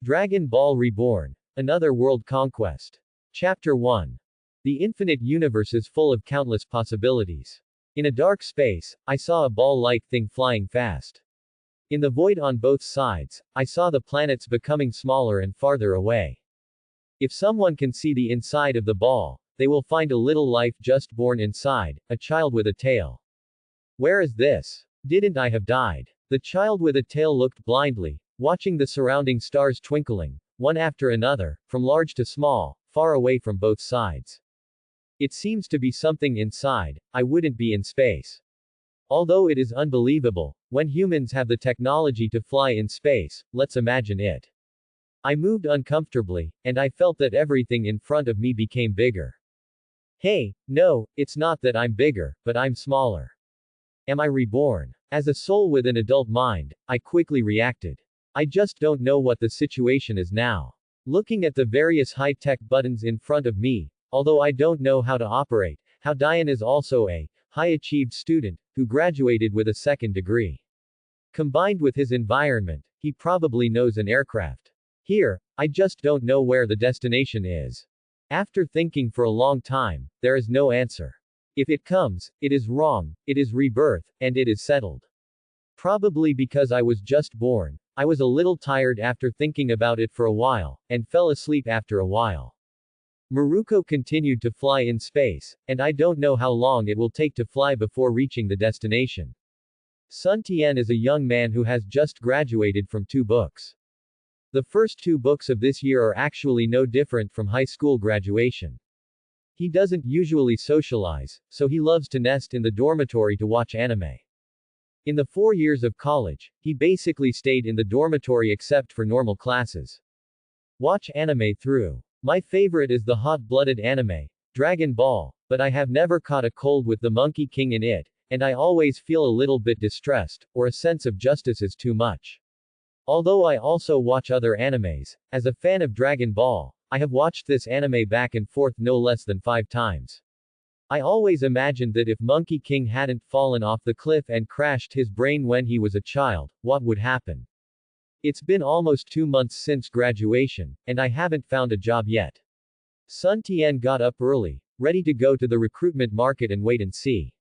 Dragon Ball Reborn. Another World Conquest. Chapter 1. The infinite universe is full of countless possibilities. In a dark space, I saw a ball-like thing flying fast. In the void on both sides, I saw the planets becoming smaller and farther away. If someone can see the inside of the ball, they will find a little life just born inside, a child with a tail. Where is this? Didn't I have died? The child with a tail looked blindly, watching the surrounding stars twinkling, one after another, from large to small, far away from both sides. It seems to be something inside, I wouldn't be in space. Although it is unbelievable, when humans have the technology to fly in space, let's imagine it. I moved uncomfortably, and I felt that everything in front of me became bigger. Hey, no, it's not that I'm bigger, but I'm smaller. Am I reborn? As a soul with an adult mind, I quickly reacted. I just don't know what the situation is now. Looking at the various high-tech buttons in front of me, although I don't know how to operate, how Diane is also a high-achieved student, who graduated with a second degree. Combined with his environment, he probably knows an aircraft. Here, I just don't know where the destination is. After thinking for a long time, there is no answer. If it comes, it is wrong, it is rebirth, and it is settled. Probably because I was just born, I was a little tired after thinking about it for a while, and fell asleep after a while. Maruko continued to fly in space, and I don't know how long it will take to fly before reaching the destination. Sun Tian is a young man who has just graduated from 2 books. The first 2 books of this year are actually no different from high school graduation. He doesn't usually socialize, so he loves to nest in the dormitory to watch anime. In the 4 years of college, he basically stayed in the dormitory except for normal classes. Watch anime through. My favorite is the hot-blooded anime, Dragon Ball, but I have never caught a cold with the Monkey King in it, and I always feel a little bit distressed, or a sense of justice is too much. Although I also watch other animes, as a fan of Dragon Ball, I have watched this anime back and forth no less than 5 times. I always imagined that if Monkey King hadn't fallen off the cliff and crashed his brain when he was a child, what would happen? It's been almost 2 months since graduation, and I haven't found a job yet. Sun Tian got up early, ready to go to the recruitment market and wait and see.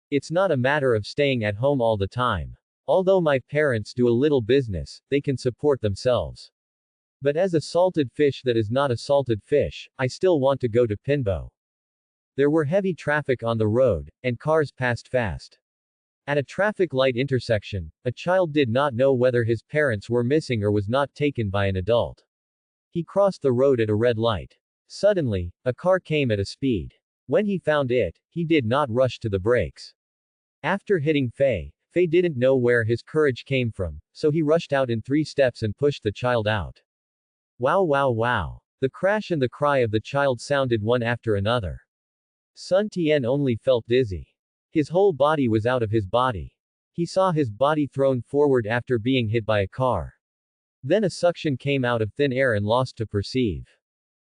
It's not a matter of staying at home all the time. Although my parents do a little business, they can support themselves. But as a salted fish that is not a salted fish, I still want to go to Pinbo. There were heavy traffic on the road, and cars passed fast. At a traffic light intersection, a child did not know whether his parents were missing or was not taken by an adult. He crossed the road at a red light. Suddenly, a car came at a speed. When he found it, he did not rush to the brakes. After hitting Faye didn't know where his courage came from, so he rushed out in 3 steps and pushed the child out. Wow wow wow. The crash and the cry of the child sounded one after another. Sun Tian only felt dizzy. His whole body was out of his body. He saw his body thrown forward after being hit by a car. Then a suction came out of thin air and lost to perceive.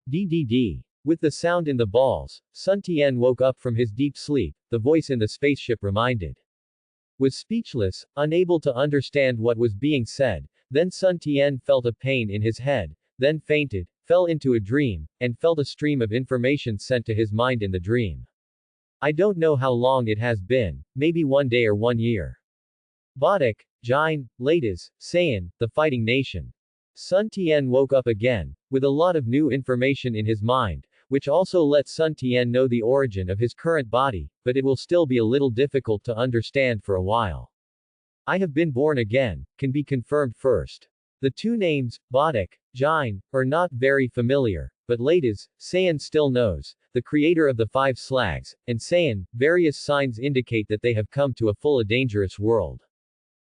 DDD. With the sound in the balls, Sun Tian woke up from his deep sleep, the voice in the spaceship reminded. Was speechless, unable to understand what was being said, then Sun Tian felt a pain in his head, then fainted, fell into a dream, and felt a stream of information sent to his mind in the dream. I don't know how long it has been, maybe 1 day or 1 year. Botic, Jain, Ladies, Saiyan, the fighting nation. Sun Tian woke up again, with a lot of new information in his mind, which also let Sun Tian know the origin of his current body, but it will still be a little difficult to understand for a while. I have been born again, can be confirmed first. The 2 names, Botic, Jain, are not very familiar, but Ladies, Saiyan still knows, the creator of the 5 slags, and Saiyan, various signs indicate that they have come to a full dangerous world.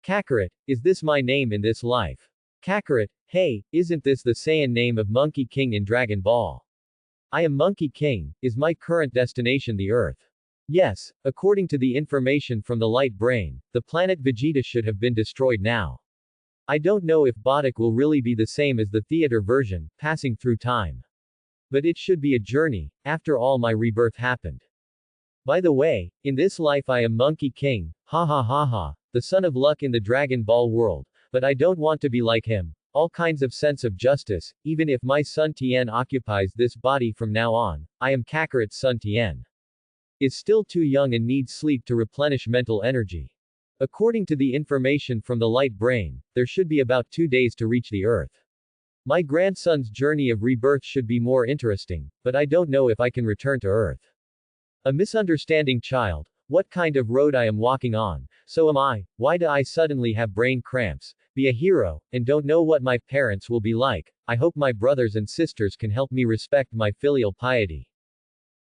Kakarot, is this my name in this life? Kakarot, hey, isn't this the Saiyan name of Monkey King in Dragon Ball? I am Monkey King, is my current destination the Earth? Yes, according to the information from the light brain, the planet Vegeta should have been destroyed now. I don't know if Botic will really be the same as the theater version, passing through time. But it should be a journey, after all my rebirth happened. By the way, in this life I am Monkey King, ha ha ha ha, the son of luck in the Dragon Ball world, but I don't want to be like him, All kinds of sense of justice, even if my Sun Tian occupies this body from now on, I am Kakarot's Sun Tian. Is still too young and needs sleep to replenish mental energy. According to the information from the light brain, there should be about 2 days to reach the Earth. My grandson's journey of rebirth should be more interesting, but I don't know if I can return to Earth. A misunderstanding child. What kind of road I am walking on, so am I, why do I suddenly have brain cramps, be a hero, and don't know what my parents will be like, I hope my brothers and sisters can help me respect my filial piety.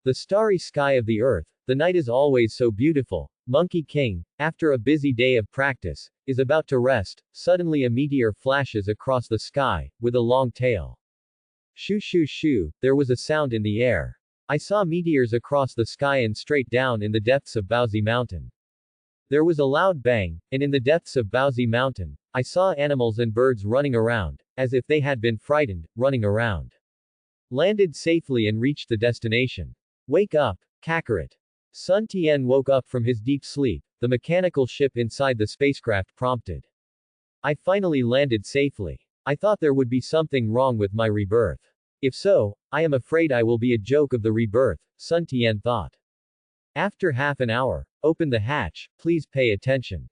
The starry sky of the Earth, the night is always so beautiful. Monkey King, after a busy day of practice, is about to rest, suddenly a meteor flashes across the sky, with a long tail. Shoo shoo shoo, there was a sound in the air. I saw meteors across the sky and straight down in the depths of Baozi Mountain. There was a loud bang, and in the depths of Baozi Mountain, I saw animals and birds running around, as if they had been frightened, running around. Landed safely and reached the destination. Wake up, Kakarot. Sun Tian woke up from his deep sleep, the mechanical ship inside the spacecraft prompted. I finally landed safely. I thought there would be something wrong with my rebirth. If so, I am afraid I will be a joke of the rebirth, Sun Tian thought. After half an hour, open the hatch, please pay attention.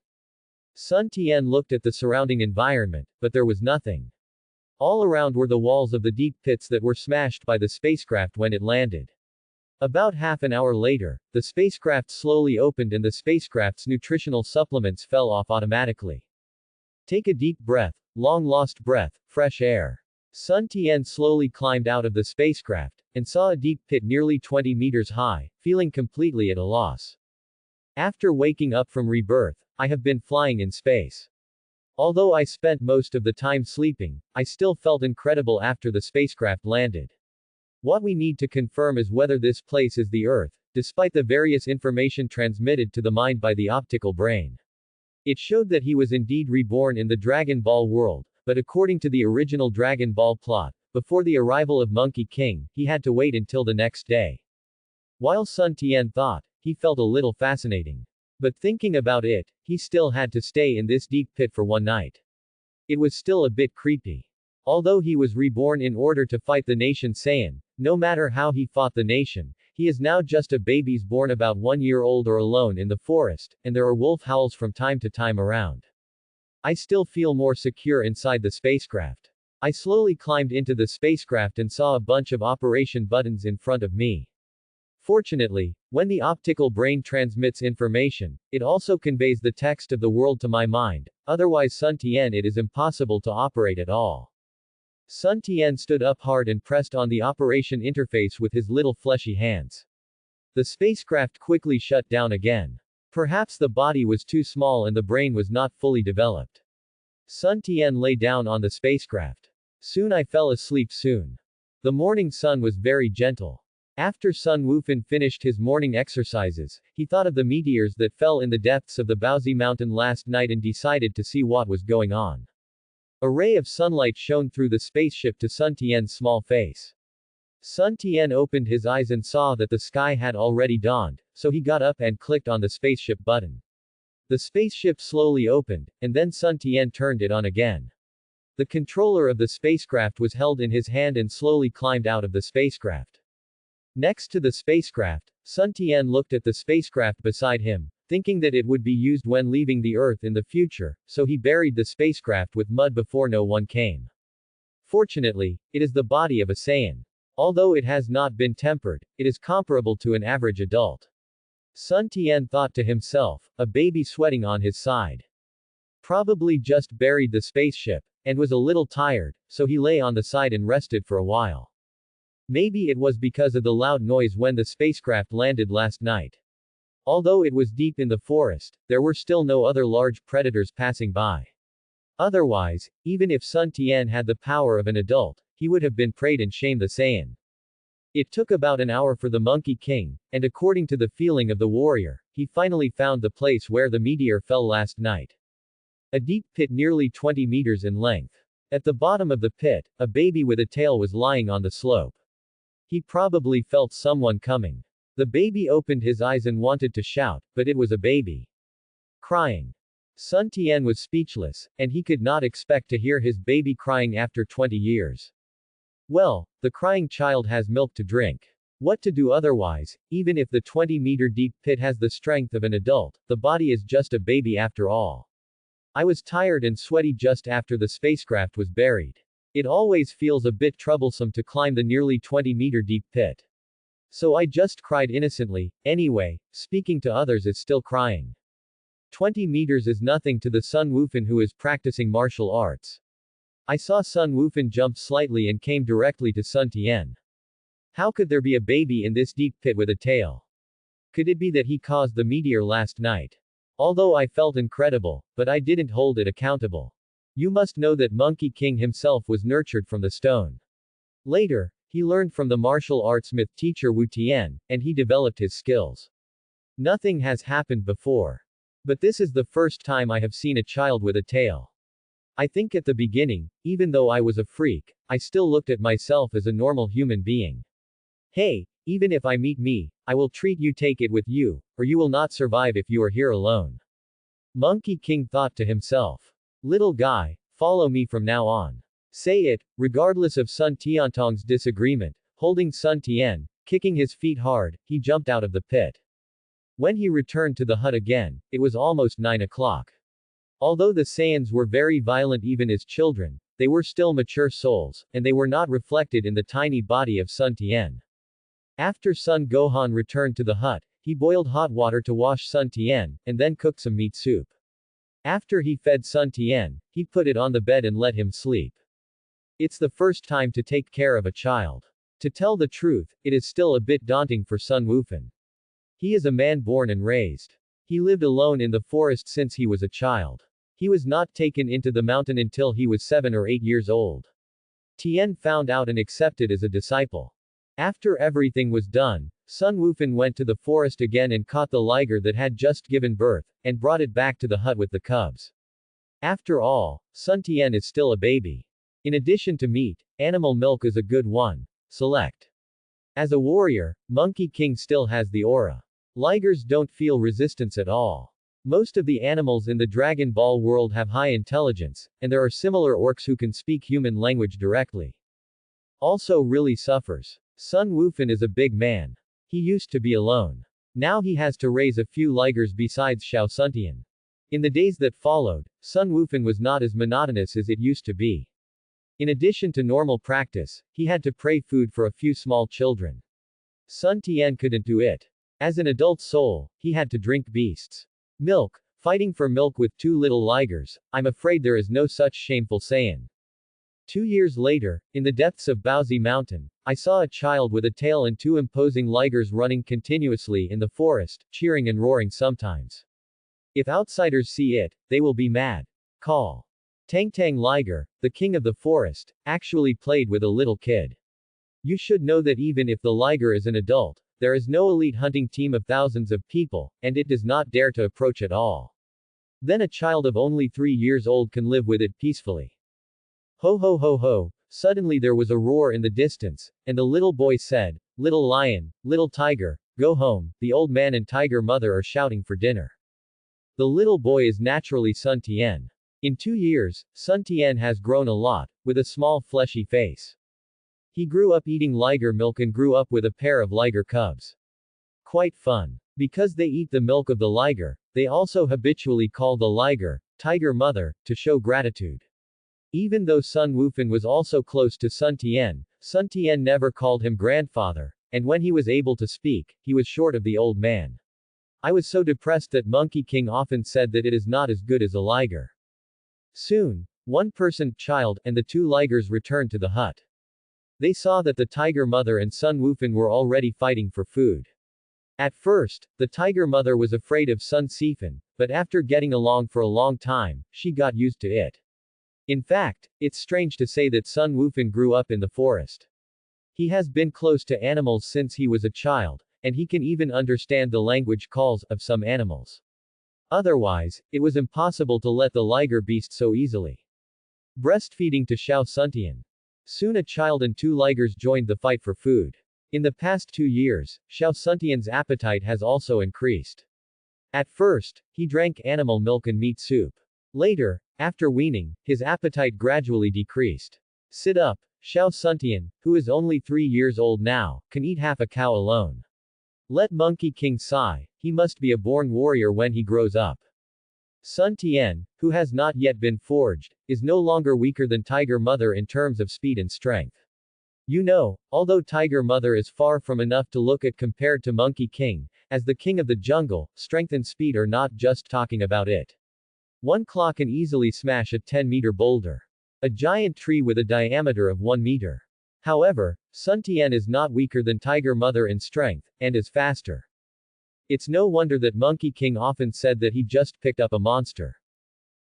Sun Tian looked at the surrounding environment, but there was nothing. All around were the walls of the deep pits that were smashed by the spacecraft when it landed. About half an hour later, the spacecraft slowly opened and the spacecraft's nutritional supplements fell off automatically. Take a deep breath, long lost breath, fresh air. Sun Tian slowly climbed out of the spacecraft, and saw a deep pit nearly 20 meters high, feeling completely at a loss. After waking up from rebirth, I have been flying in space. Although I spent most of the time sleeping, I still felt incredible after the spacecraft landed. What we need to confirm is whether this place is the Earth, despite the various information transmitted to the mind by the optical brain. It showed that he was indeed reborn in the Dragon Ball world, but according to the original Dragon Ball plot, before the arrival of Monkey King, he had to wait until the next day. While Sun Tian thought, he felt a little fascinating. But thinking about it, he still had to stay in this deep pit for one night. It was still a bit creepy. Although he was reborn in order to fight the nation Saiyan, no matter how he fought the nation, he is now just a baby born about 1 year old or alone in the forest, and there are wolf howls from time to time around. I still feel more secure inside the spacecraft. I slowly climbed into the spacecraft and saw a bunch of operation buttons in front of me. Fortunately, when the optical brain transmits information, it also conveys the text of the world to my mind, otherwise Sun Tian it is impossible to operate at all. Sun Tian stood up hard and pressed on the operation interface with his little fleshy hands. The spacecraft quickly shut down again. Perhaps the body was too small and the brain was not fully developed. Sun Tian lay down on the spacecraft. Soon I fell asleep soon. The morning sun was very gentle. After Sun Wufan finished his morning exercises, he thought of the meteors that fell in the depths of the Baozi Mountain last night and decided to see what was going on. A ray of sunlight shone through the spaceship to Sun Tian's small face. Sun Tian opened his eyes and saw that the sky had already dawned, so he got up and clicked on the spaceship button. The spaceship slowly opened, and then Sun Tian turned it on again. The controller of the spacecraft was held in his hand and slowly climbed out of the spacecraft. Next to the spacecraft, Sun Tian looked at the spacecraft beside him, thinking that it would be used when leaving the Earth in the future, so he buried the spacecraft with mud before no one came. Fortunately, it is the body of a Saiyan. Although it has not been tempered, it is comparable to an average adult. Sun Tian thought to himself, a baby sweating on his side. Probably just buried the spaceship, and was a little tired, so he lay on the side and rested for a while. Maybe it was because of the loud noise when the spacecraft landed last night. Although it was deep in the forest, there were still no other large predators passing by. Otherwise, even if Sun Tian had the power of an adult, he would have been preyed and shamed the Saiyan. It took about an hour for the Monkey King, and according to the feeling of the warrior, he finally found the place where the meteor fell last night. A deep pit nearly 20 meters in length. At the bottom of the pit, a baby with a tail was lying on the slope. He probably felt someone coming. The baby opened his eyes and wanted to shout, but it was a baby. Crying. Sun Tian was speechless, and he could not expect to hear his baby crying after 20 years. Well, the crying child has milk to drink. What to do otherwise, even if the 20-meter deep pit has the strength of an adult, the body is just a baby after all. I was tired and sweaty just after the spacecraft was buried. It always feels a bit troublesome to climb the nearly 20-meter deep pit. So I just cried innocently. Anyway, speaking to others is still crying. 20 meters is nothing to the Sun Wufan who is practicing martial arts. I saw Sun Wufan jump slightly and came directly to Sun Tian. How could there be a baby in this deep pit with a tail? Could it be that he caused the meteor last night? Although I felt incredible, but I didn't hold it accountable. You must know that Monkey King himself was nurtured from the stone. Later, he learned from the martial arts myth teacher Wu Tian, and he developed his skills. Nothing has happened before. But this is the first time I have seen a child with a tail. I think at the beginning, even though I was a freak, I still looked at myself as a normal human being. Hey, even if I meet me, I will treat you, take it with you, or you will not survive if you are here alone. Monkey King thought to himself. Little guy, follow me from now on. Say it, regardless of Sun Tiantong's disagreement, holding Sun Tian, kicking his feet hard, he jumped out of the pit. When he returned to the hut again, it was almost 9 o'clock. Although the Saiyans were very violent even as children, they were still mature souls, and they were not reflected in the tiny body of Sun Tian. After Sun Gohan returned to the hut, he boiled hot water to wash Sun Tian, and then cooked some meat soup. After he fed Sun Tian, he put it on the bed and let him sleep. It's the first time to take care of a child. To tell the truth, it is still a bit daunting for Sun Wufan. He is a man born and raised. He lived alone in the forest since he was a child. He was not taken into the mountain until he was 7 or 8 years old. Tien found out and accepted as a disciple. After everything was done, Sun Wufan went to the forest again and caught the liger that had just given birth, and brought it back to the hut with the cubs. After all, Sun Tian is still a baby. In addition to meat, animal milk is a good one. Select. As a warrior, Monkey King still has the aura. Ligers don't feel resistance at all. Most of the animals in the Dragon Ball world have high intelligence, and there are similar orcs who can speak human language directly. Also really suffers. Sun Wufan is a big man. He used to be alone. Now he has to raise a few ligers besides Xiao Suntian. In the days that followed, Sun Wufan was not as monotonous as it used to be. In addition to normal practice, he had to pray food for a few small children. Sun Tian couldn't do it. As an adult soul, he had to drink beasts' milk, fighting for milk with 2 little ligers. I'm afraid there is no such shameful Saiyan. 2 years later, in the depths of Baozi Mountain, I saw a child with a tail and 2 imposing ligers running continuously in the forest, cheering and roaring sometimes. If outsiders see it, they will be mad. Call. Tang Tang Liger, the king of the forest, actually played with a little kid. You should know that even if the liger is an adult, there is no elite hunting team of thousands of people, and it does not dare to approach at all. Then a child of only 3 years old can live with it peacefully. Ho ho ho ho, suddenly there was a roar in the distance, and the little boy said, "Little lion, little tiger, go home, the old man and tiger mother are shouting for dinner." The little boy is naturally Sun Tian. In 2 years, Sun Tian has grown a lot, with a small fleshy face. He grew up eating liger milk and grew up with a pair of liger cubs. Quite fun. Because they eat the milk of the liger, they also habitually call the liger, tiger mother, to show gratitude. Even though Sun Wufan was also close to Sun Tian never called him grandfather, and when he was able to speak, he was short of the old man. I was so depressed that Monkey King often said that it is not as good as a liger. Soon, one person, child, and the 2 ligers returned to the hut. They saw that the tiger mother and Sun Wufan were already fighting for food. At first, the tiger mother was afraid of Sun Sifan, but after getting along for a long time, she got used to it. In fact, it's strange to say that Sun Wufan grew up in the forest. He has been close to animals since he was a child, and he can even understand the language calls of some animals. Otherwise, it was impossible to let the liger beast so easily. Breastfeeding to Xiao Suntian. Soon a child and 2 ligers joined the fight for food. In the past 2 years, Xiao Suntian's appetite has also increased. At first, he drank animal milk and meat soup. Later, after weaning, his appetite gradually decreased. Sit up, Xiao Suntian, who is only 3 years old now, can eat half a cow alone. Let Monkey King sigh, he must be a born warrior when he grows up. Sun Tian, who has not yet been forged, is no longer weaker than Tiger Mother in terms of speed and strength. You know, although Tiger Mother is far from enough to look at compared to Monkey King, as the king of the jungle, strength and speed are not just talking about it. One claw can easily smash a 10-meter boulder. A giant tree with a diameter of 1 meter. However, Sun Tian is not weaker than Tiger Mother in strength, and is faster. It's no wonder that Monkey King often said that he just picked up a monster.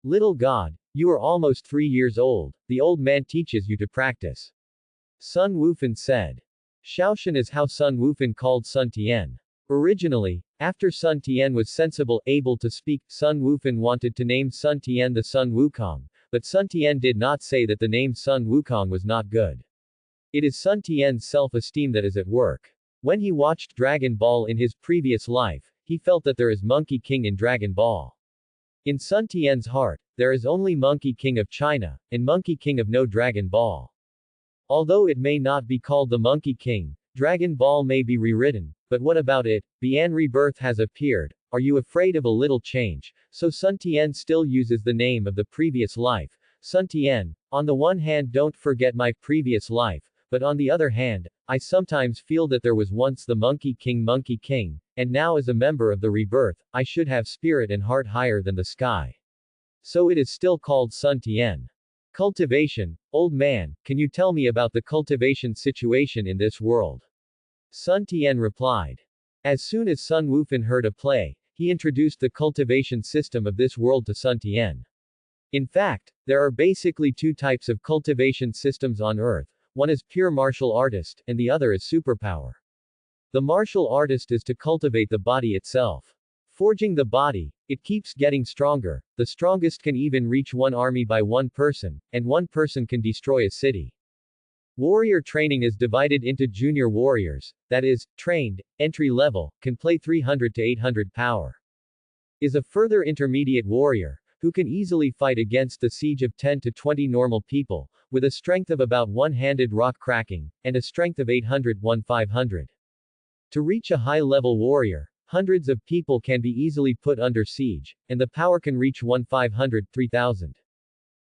Little god, you are almost 3 years old, the old man teaches you to practice. Sun Wufan said. Shaoshan is how Sun Wufan called Sun Tian. Originally, after Sun Tian was sensible, able to speak, Sun Wufan wanted to name Sun Tian the Sun Wukong, but Sun Tian did not say that the name Sun Wukong was not good. It is Sun Tian's self-esteem that is at work. When he watched Dragon Ball in his previous life, he felt that there is Monkey King in Dragon Ball. In Sun Tian's heart, there is only Monkey King of China, and Monkey King of no Dragon Ball. Although it may not be called the Monkey King, Dragon Ball may be rewritten, but what about it? Bian Rebirth has appeared. Are you afraid of a little change? So Sun Tian still uses the name of the previous life. Sun Tian, on the one hand don't forget my previous life, but on the other hand, I sometimes feel that there was once the Monkey King, and now as a member of the rebirth, I should have spirit and heart higher than the sky. So it is still called Sun Tian. Cultivation, old man, can you tell me about the cultivation situation in this world? Sun Tian replied. As soon as Sun Wufan heard a play, he introduced the cultivation system of this world to Sun Tian. In fact, there are basically 2 types of cultivation systems on Earth, one is pure martial artist, and the other is superpower. The martial artist is to cultivate the body itself. Forging the body, it keeps getting stronger, the strongest can even reach 1 army by 1 person, and 1 person can destroy a city. Warrior training is divided into junior warriors, that is, trained, entry level, can play 300 to 800 power. Is a further intermediate warrior, who can easily fight against the siege of 10 to 20 normal people, with a strength of about one-handed rock cracking, and a strength of 800-500. To reach a high-level warrior, hundreds of people can be easily put under siege, and the power can reach 1,500-3,000.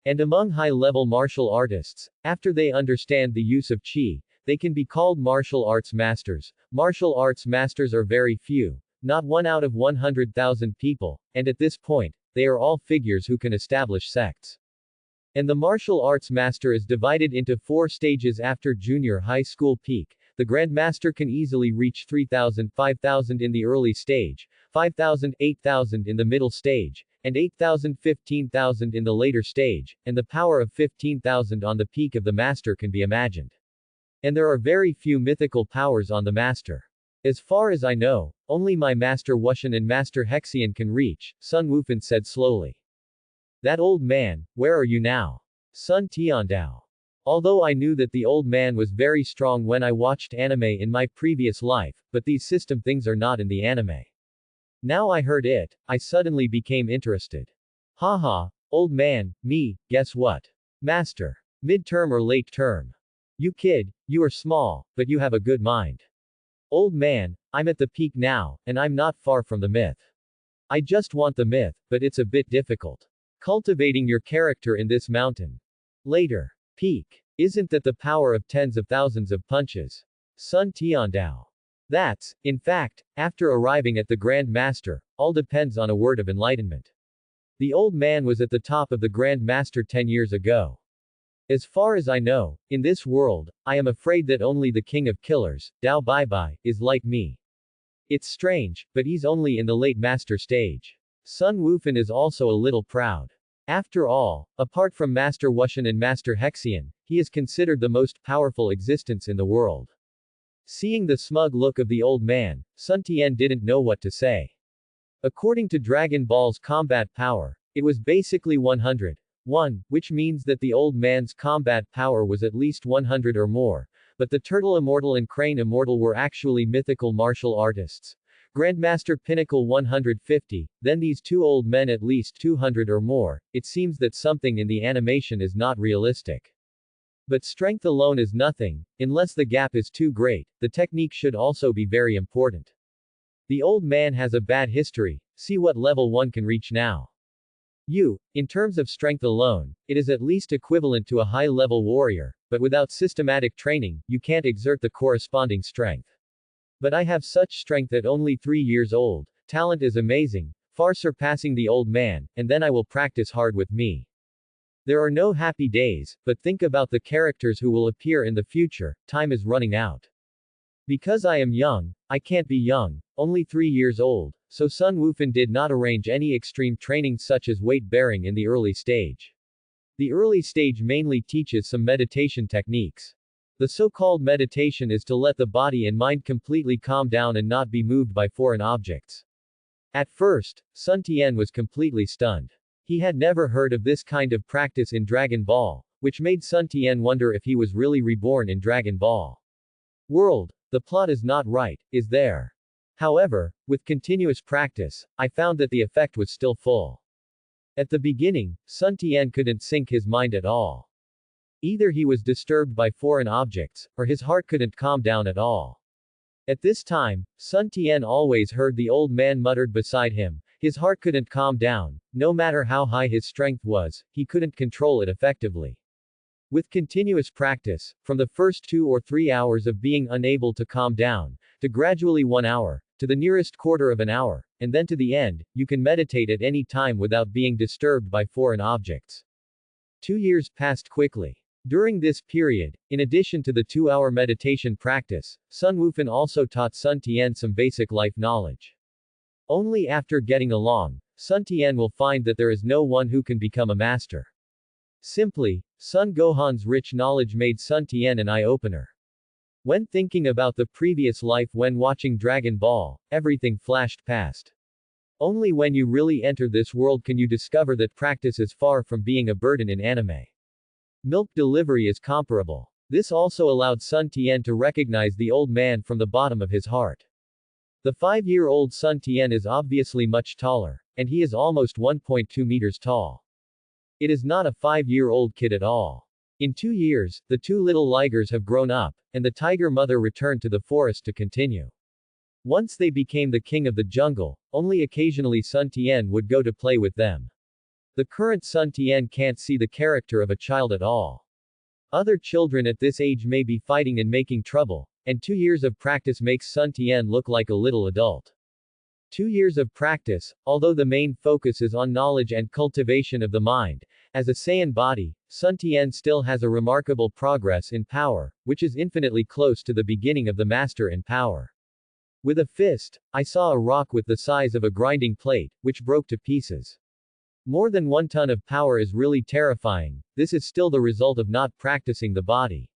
And among high-level martial artists, after they understand the use of qi, they can be called martial arts masters. Martial arts masters are very few, not 1 out of 100,000 people, and at this point, they are all figures who can establish sects. And the martial arts master is divided into 4 stages after junior high school peak. The Grandmaster can easily reach 3,000, 5,000 in the early stage, 5,000, 8,000 in the middle stage, and 8,000, 15,000 in the later stage, and the power of 15,000 on the peak of the master can be imagined. And there are very few mythical powers on the master. As far as I know, only my Master Wushan and Master Hexian can reach, Sun Wufan said slowly. That old man, where are you now? Sun Tiandao. Although I knew that the old man was very strong when I watched anime in my previous life, but these system things are not in the anime. Now I heard it, I suddenly became interested. Haha, old man, me, guess what? Master. Midterm or late term. You kid, you are small, but you have a good mind. Old man, I'm at the peak now, and I'm not far from the myth. I just want the myth, but it's a bit difficult. Cultivating your character in this mountain. Later. Peak. Isn't that the power of tens of thousands of punches? Sun Tiandao. That's, in fact, after arriving at the Grand Master, all depends on a word of enlightenment. The old man was at the top of the Grand Master 10 years ago. As far as I know, in this world, I am afraid that only the king of killers, Dao Baibai, is like me. It's strange, but he's only in the late master stage. Sun Wufan is also a little proud. After all, apart from Master Wushan and Master Hexian, he is considered the most powerful existence in the world. Seeing the smug look of the old man, Sun Tian didn't know what to say. According to Dragon Ball's combat power, it was basically 100:1, which means that the old man's combat power was at least 100 or more, but the Turtle Immortal and Crane Immortal were actually mythical martial artists. Grandmaster Pinnacle 150, then these two old men at least 200 or more. It seems that something in the animation is not realistic. But strength alone is nothing, unless the gap is too great. The technique should also be very important. The old man has a bad history, see what level one can reach now. In terms of strength alone, it is at least equivalent to a high-level warrior, but without systematic training, you can't exert the corresponding strength. But I have such strength at only 3 years old, talent is amazing, far surpassing the old man, and then I will practice hard with me. There are no happy days, but think about the characters who will appear in the future, time is running out. Because I am young, I can't be young, only 3 years old, so Sun Wufan did not arrange any extreme training such as weight bearing in the early stage. The early stage mainly teaches some meditation techniques. The so-called meditation is to let the body and mind completely calm down and not be moved by foreign objects. At first, Sun Tian was completely stunned. He had never heard of this kind of practice in Dragon Ball, which made Sun Tian wonder if he was really reborn in Dragon Ball world. The plot is not right, is there? However, with continuous practice, I found that the effect was still full. At the beginning, Sun Tian couldn't sync his mind at all. Either he was disturbed by foreign objects, or his heart couldn't calm down at all. At this time, Sun Tian always heard the old man muttered beside him, his heart couldn't calm down, no matter how high his strength was, he couldn't control it effectively. With continuous practice, from the first 2 or 3 hours of being unable to calm down, to gradually 1 hour, to the nearest quarter of an hour, and then to the end, you can meditate at any time without being disturbed by foreign objects. 2 years passed quickly. During this period, in addition to the 2-hour meditation practice, Sun Wufan also taught Sun Tian some basic life knowledge. Only after getting along, Sun Tian will find that there is no one who can become a master. Simply, Sun Gohan's rich knowledge made Sun Tian an eye-opener. When thinking about the previous life when watching Dragon Ball, everything flashed past. Only when you really enter this world can you discover that practice is far from being a burden in anime. Milk delivery is comparable. This also allowed Sun Tian to recognize the old man from the bottom of his heart. The 5-year-old Sun Tian is obviously much taller, and he is almost 1.2 meters tall. It is not a 5-year-old kid at all. In 2 years, the 2 little ligers have grown up, and the tiger mother returned to the forest to continue. Once they became the king of the jungle, only occasionally Sun Tian would go to play with them. The current Sun Tian can't see the character of a child at all. Other children at this age may be fighting and making trouble, and 2 years of practice makes Sun Tian look like a little adult. 2 years of practice, although the main focus is on knowledge and cultivation of the mind, as a Saiyan body, Sun Tian still has a remarkable progress in power, which is infinitely close to the beginning of the master in power. With a fist, I saw a rock with the size of a grinding plate, which broke to pieces. More than 1 ton of power is really terrifying. This is still the result of not practicing the body.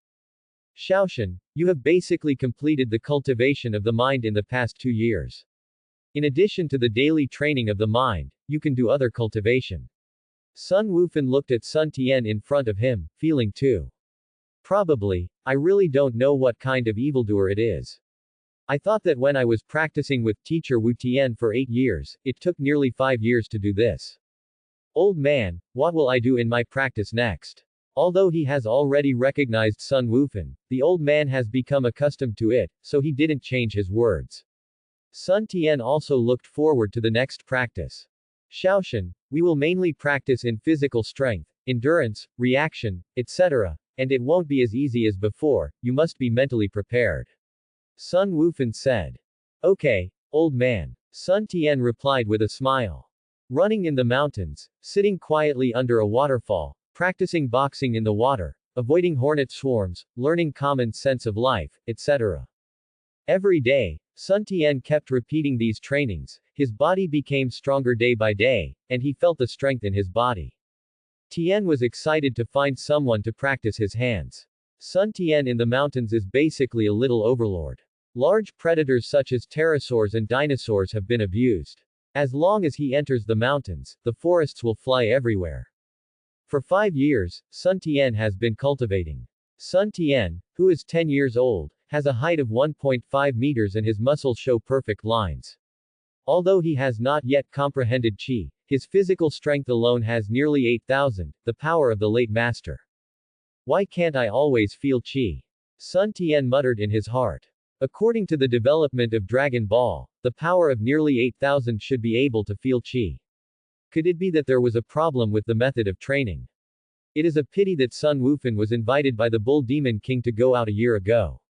Xiaoshan, you have basically completed the cultivation of the mind in the past 2 years. In addition to the daily training of the mind, you can do other cultivation. Sun Wufan looked at Sun Tian in front of him, feeling too. Probably, I really don't know what kind of evildoer it is. I thought that when I was practicing with teacher Wu Tian for 8 years, it took nearly 5 years to do this. Old man, what will I do in my practice next? Although he has already recognized Sun Wufan, the old man has become accustomed to it, so he didn't change his words. Sun Tian also looked forward to the next practice. Xiaoshan, we will mainly practice in physical strength, endurance, reaction, etc., and it won't be as easy as before, you must be mentally prepared. Sun Wufan said. Okay, old man. Sun Tian replied with a smile. Running in the mountains, sitting quietly under a waterfall, practicing boxing in the water, avoiding hornet swarms, learning common sense of life, etc. Every day, Sun Tian kept repeating these trainings, his body became stronger day by day, and he felt the strength in his body. Tian was excited to find someone to practice his hands. Sun Tian in the mountains is basically a little overlord. Large predators such as pterosaurs and dinosaurs have been abused. As long as he enters the mountains, the forests will fly everywhere. For 5 years, Sun Tian has been cultivating. Sun Tian, who is 10 years old, has a height of 1.5 meters and his muscles show perfect lines. Although he has not yet comprehended qi, his physical strength alone has nearly 8,000, the power of the late master. Why can't I always feel qi? Sun Tian muttered in his heart. According to the development of Dragon Ball, the power of nearly 8,000 should be able to feel qi. Could it be that there was a problem with the method of training? It is a pity that Sun Wufan was invited by the Bull Demon King to go out a year ago.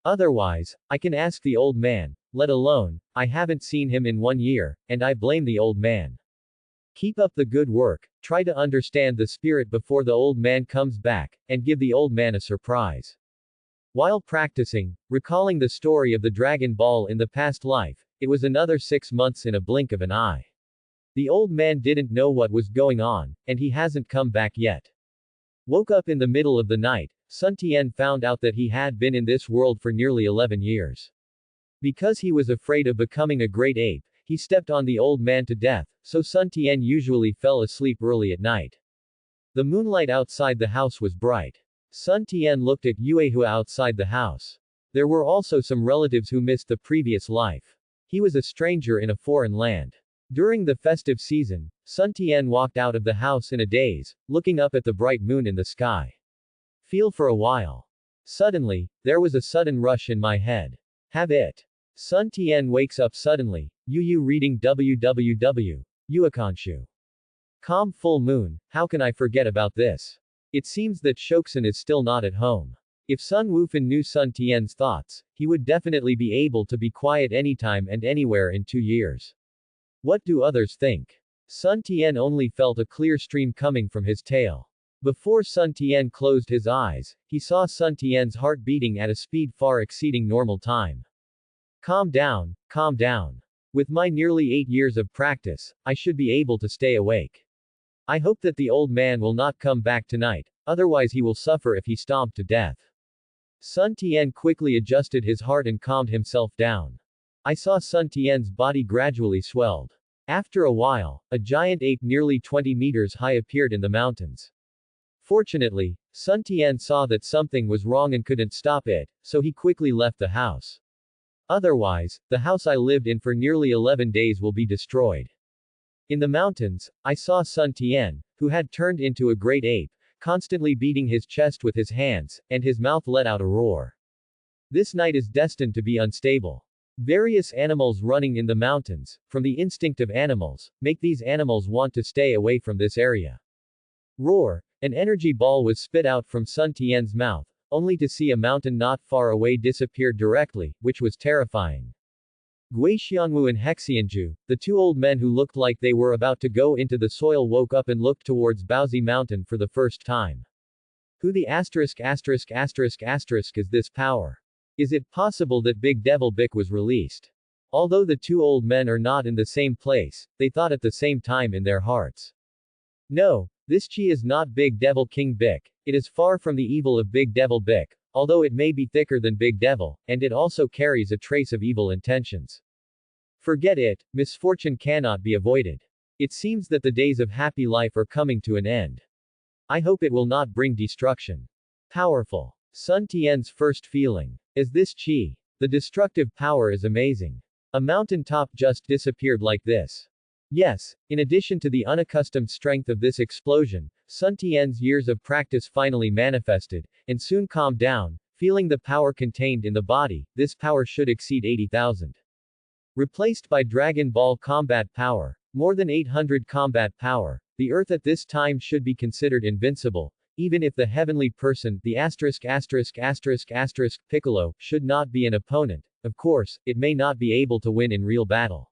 Otherwise, I can ask the old man, let alone, I haven't seen him in 1 year, and I blame the old man. Keep up the good work, try to understand the spirit before the old man comes back, and give the old man a surprise. While practicing, recalling the story of the Dragon Ball in the past life, it was another 6 months in a blink of an eye. The old man didn't know what was going on, and he hasn't come back yet. Woke up in the middle of the night, Sun Tian found out that he had been in this world for nearly 11 years. Because he was afraid of becoming a great ape, he stepped on the old man to death, so Sun Tian usually fell asleep early at night. The moonlight outside the house was bright. Sun Tian looked at Yuehua outside the house. There were also some relatives who missed the previous life. He was a stranger in a foreign land. During the festive season, Sun Tian walked out of the house in a daze, looking up at the bright moon in the sky. Feel for a while. Suddenly, there was a sudden rush in my head. Have it. Sun Tian wakes up suddenly. Yu reading www. Yuakanshu. Calm full moon, how can I forget about this? It seems that Shoksan is still not at home. If Sun Wufan knew Sun Tian's thoughts, he would definitely be able to be quiet anytime and anywhere in 2 years. What do others think? Sun Tian only felt a clear stream coming from his tail. Before Sun Tian closed his eyes, he saw Sun Tian's heart beating at a speed far exceeding normal time. Calm down, calm down. With my nearly 8 years of practice, I should be able to stay awake. I hope that the old man will not come back tonight, otherwise he will suffer if he stomped to death. Sun Tian quickly adjusted his heart and calmed himself down. I saw Sun Tian's body gradually swelled. After a while, a giant ape nearly 20 meters high appeared in the mountains. Fortunately, Sun Tian saw that something was wrong and couldn't stop it, so he quickly left the house. Otherwise, the house I lived in for nearly 11 days will be destroyed. In the mountains, I saw Sun Tian, who had turned into a great ape, constantly beating his chest with his hands, and his mouth let out a roar. This night is destined to be unstable. Various animals running in the mountains, from the instinct of animals, make these animals want to stay away from this area. Roar! An energy ball was spit out from Sun Tian's mouth, only to see a mountain not far away disappear directly, which was terrifying. Guixianwu and Hexianju, the 2 old men who looked like they were about to go into the soil, woke up and looked towards Baozi Mountain for the first time. Who the asterisk is this power? Is it possible that Big Devil Bick was released? Although the 2 old men are not in the same place, they thought at the same time in their hearts. No, this chi is not Big Devil King Bick, it is far from the evil of Big Devil Bick, although it may be thicker than Big Devil, and it also carries a trace of evil intentions. Forget it, misfortune cannot be avoided. It seems that the days of happy life are coming to an end. I hope it will not bring destruction. Powerful. Sun Tian's first feeling. Is this chi? The destructive power is amazing. A mountain top just disappeared like this. Yes, in addition to the unaccustomed strength of this explosion, Sun Tian's years of practice finally manifested, and soon calmed down, feeling the power contained in the body. This power should exceed 80,000. Replaced by Dragon Ball combat power, more than 800 combat power, the Earth at this time should be considered invincible, even if the heavenly person, the Piccolo, should not be an opponent. Of course, it may not be able to win in real battle.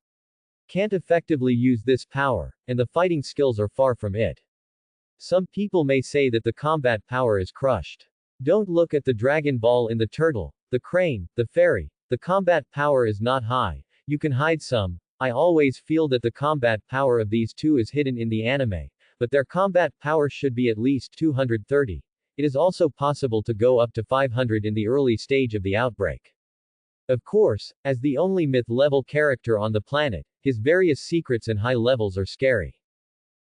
Can't effectively use this power, and the fighting skills are far from it. Some people may say that the combat power is crushed. Don't look at the Dragon Ball in the turtle, the crane, the fairy. The combat power is not high. You can hide some. I always feel that the combat power of these 2 is hidden in the anime, but their combat power should be at least 230. It is also possible to go up to 500 in the early stage of the outbreak. Of course, as the only myth-level character on the planet, his various secrets and high levels are scary.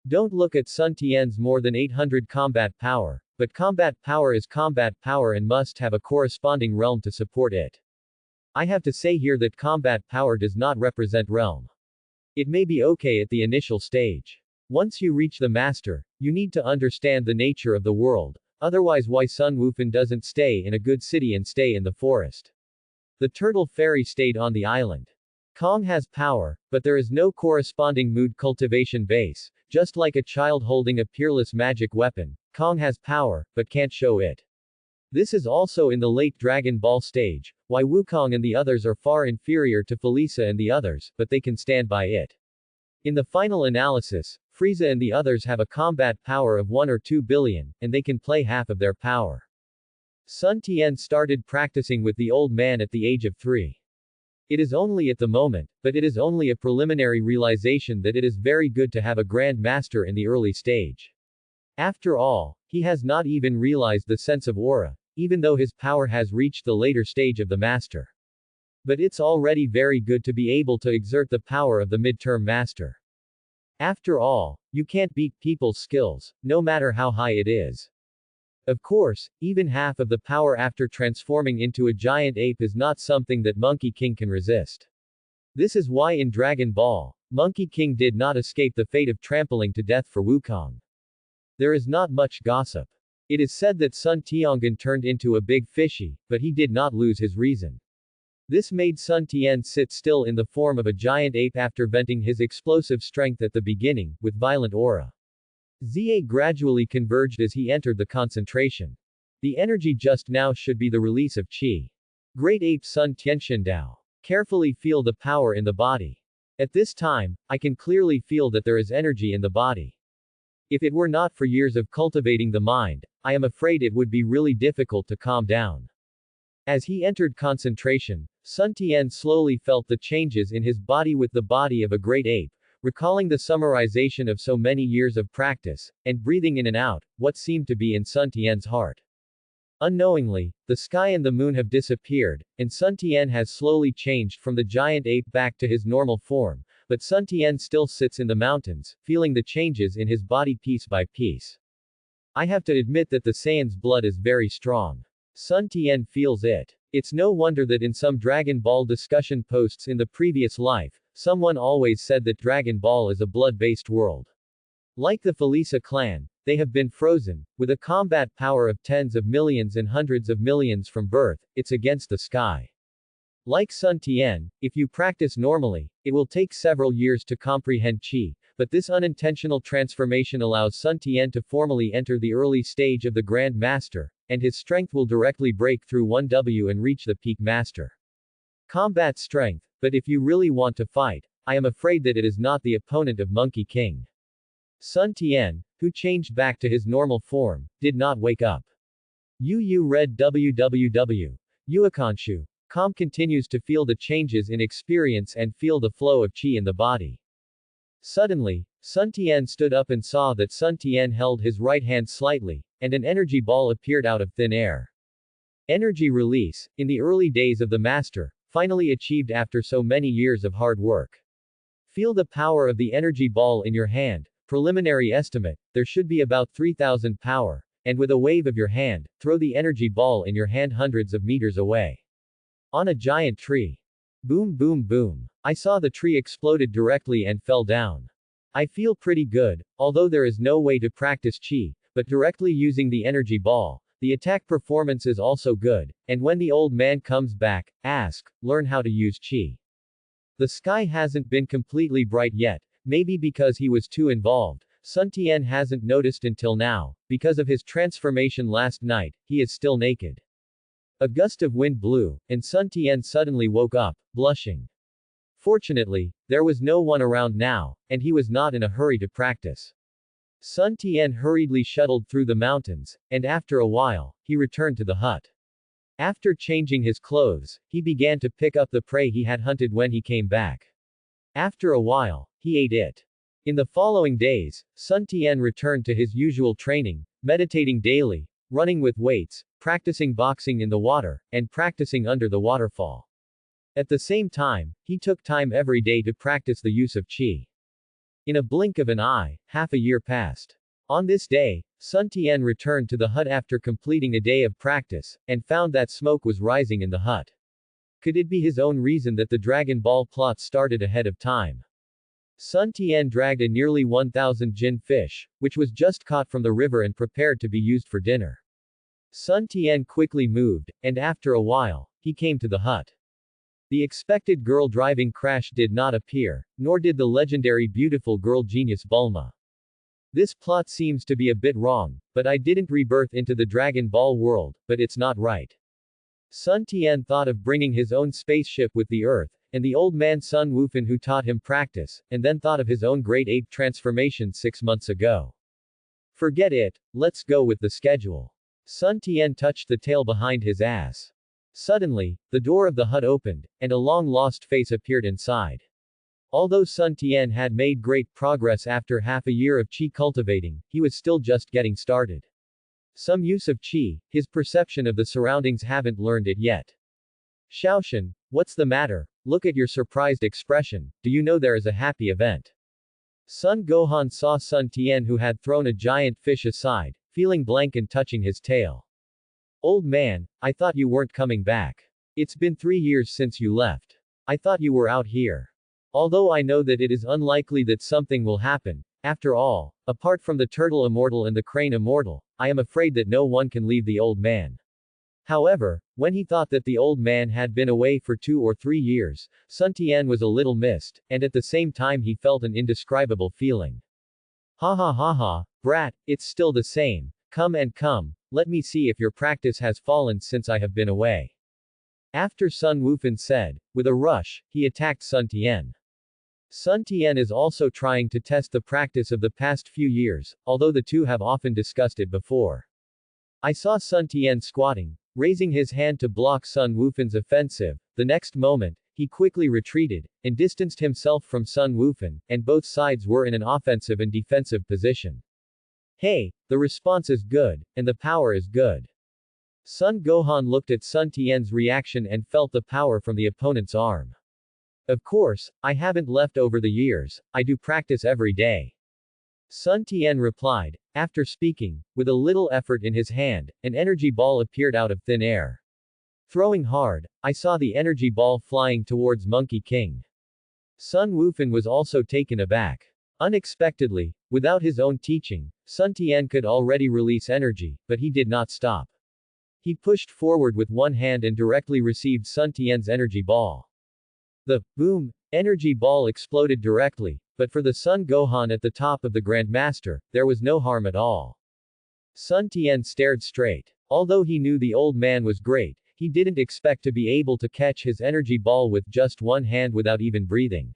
Don't look at Sun Tian's more than 800 combat power, but combat power is combat power and must have a corresponding realm to support it. I have to say here that combat power does not represent realm. It may be okay at the initial stage. Once you reach the master, you need to understand the nature of the world, otherwise why Sun Wukong doesn't stay in a good city and stay in the forest. The turtle fairy stayed on the island. Kong has power, but there is no corresponding mood cultivation base, just like a child holding a peerless magic weapon. Kong has power, but can't show it. This is also in the late Dragon Ball stage, why Wukong and the others are far inferior to Felisa and the others, but they can stand by it. In the final analysis, Frieza and the others have a combat power of 1 or 2 billion, and they can play half of their power. Sun Tien started practicing with the old man at the age of 3. It is only at the moment, but it is only a preliminary realization that it is very good to have a Grand Master in the early stage. After all, he has not even realized the sense of aura, even though his power has reached the later stage of the Master. But it's already very good to be able to exert the power of the midterm Master. After all, you can't beat people's skills, no matter how high it is. Of course, even half of the power after transforming into a giant ape is not something that Monkey King can resist. This is why in Dragon Ball, Monkey King did not escape the fate of trampling to death for Wukong. There is not much gossip. It is said that Sun Tiangan turned into a big fishy, but he did not lose his reason. This made Sun Tien sit still in the form of a giant ape after venting his explosive strength at the beginning, with violent aura. Za gradually converged as he entered the concentration. The energy just now should be the release of qi. Great Ape Sun Tianshindao. Carefully feel the power in the body. At this time, I can clearly feel that there is energy in the body. If it were not for years of cultivating the mind, I am afraid it would be really difficult to calm down. As he entered concentration, Sun Tien slowly felt the changes in his body with the body of a great ape, recalling the summarization of so many years of practice, and breathing in and out, what seemed to be in Sun Tien's heart. Unknowingly, the sky and the moon have disappeared, and Sun Tien has slowly changed from the giant ape back to his normal form, but Sun Tien still sits in the mountains, feeling the changes in his body piece by piece. I have to admit that the Saiyan's blood is very strong. Sun Tien feels it. It's no wonder that in some Dragon Ball discussion posts in the previous life, someone always said that Dragon Ball is a blood-based world. Like the Felisa clan, they have been frozen, with a combat power of tens of millions and hundreds of millions from birth. It's against the sky. Like Sun Tien, if you practice normally, it will take several years to comprehend qi, but this unintentional transformation allows Sun Tien to formally enter the early stage of the Grand Master, and his strength will directly break through 1W and reach the peak Master. Combat strength, but if you really want to fight, I am afraid that it is not the opponent of Monkey King. Sun Tien, who changed back to his normal form, did not wake up. Yu read www. Yuakanshu. Com continues to feel the changes in experience and feel the flow of qi in the body. Suddenly, Sun Tien stood up and saw that Sun Tien held his right hand slightly, and an energy ball appeared out of thin air. Energy release, in the early days of the Master, finally achieved after so many years of hard work. Feel the power of the energy ball in your hand. Preliminary estimate, there should be about 3000 power, and with a wave of your hand, throw the energy ball in your hand hundreds of meters away. On a giant tree. Boom boom boom. I saw the tree exploded directly and fell down. I feel pretty good, although there is no way to practice qi, but directly using the energy ball, the attack performance is also good, and when the old man comes back, learn how to use qi. The sky hasn't been completely bright yet, maybe because he was too involved. Sun Tien hasn't noticed until now, because of his transformation last night, he is still naked. A gust of wind blew, and Sun Tien suddenly woke up, blushing. Fortunately, there was no one around now, and he was not in a hurry to practice. Sun Tien hurriedly shuttled through the mountains, and after a while, he returned to the hut. After changing his clothes, he began to pick up the prey he had hunted when he came back. After a while, he ate it. In the following days, Sun Tien returned to his usual training, meditating daily, running with weights, practicing boxing in the water, and practicing under the waterfall. At the same time, he took time every day to practice the use of qi. In a blink of an eye, half a year passed. On this day, Sun Tien returned to the hut after completing a day of practice, and found that smoke was rising in the hut. Could it be his own reason that the Dragon Ball plot started ahead of time? Sun Tian dragged a nearly 1,000 jin fish, which was just caught from the river and prepared to be used for dinner. Sun Tian quickly moved, and after a while, he came to the hut. The expected girl driving crash did not appear, nor did the legendary beautiful girl genius Bulma. This plot seems to be a bit wrong, but I didn't rebirth into the Dragon Ball world, but it's not right. Sun Tian thought of bringing his own spaceship with the Earth, and the old man Sun Wufan who taught him practice, and then thought of his own great ape transformation 6 months ago. Forget it, let's go with the schedule. Sun Tian touched the tail behind his ass. Suddenly, the door of the hut opened, and a long-lost face appeared inside. Although Sun Tian had made great progress after half a year of qi cultivating, he was still just getting started. Some use of qi, his perception of the surroundings haven't learned it yet. Xiaoshan, what's the matter? Look at your surprised expression, do you know there is a happy event? Sun Gohan saw Sun Tian who had thrown a giant fish aside, feeling blank and touching his tail. Old man, I thought you weren't coming back. It's been 3 years since you left. I thought you were out here. Although I know that it is unlikely that something will happen, after all, apart from the turtle immortal and the crane immortal, I am afraid that no one can leave the old man. However, when he thought that the old man had been away for 2 or 3 years, Sun Tian was a little missed, and at the same time he felt an indescribable feeling. Ha ha ha ha, brat, it's still the same. Come and come, let me see if your practice has fallen since I have been away. After Sun Wufan said, with a rush, he attacked Sun Tian. Sun Tian is also trying to test the practice of the past few years, although the two have often discussed it before. I saw Sun Tian squatting, raising his hand to block Sun Wufan's offensive. The next moment, he quickly retreated, and distanced himself from Sun Wufan, and both sides were in an offensive and defensive position. Hey, the response is good, and the power is good. Sun Gohan looked at Sun Tian's reaction and felt the power from the opponent's arm. Of course, I haven't left over the years, I do practice every day. Sun Tian replied. After speaking, with a little effort in his hand, an energy ball appeared out of thin air. Throwing hard, I saw the energy ball flying towards Monkey King. Sun Wufan was also taken aback. Unexpectedly, without his own teaching, Sun Tian could already release energy, but he did not stop. He pushed forward with one hand and directly received Sun Tian's energy ball. The boom energy ball exploded directly, but for the Sun Gohan at the top of the Grandmaster, there was no harm at all. Sun Tian stared straight. Although he knew the old man was great, he didn't expect to be able to catch his energy ball with just one hand without even breathing.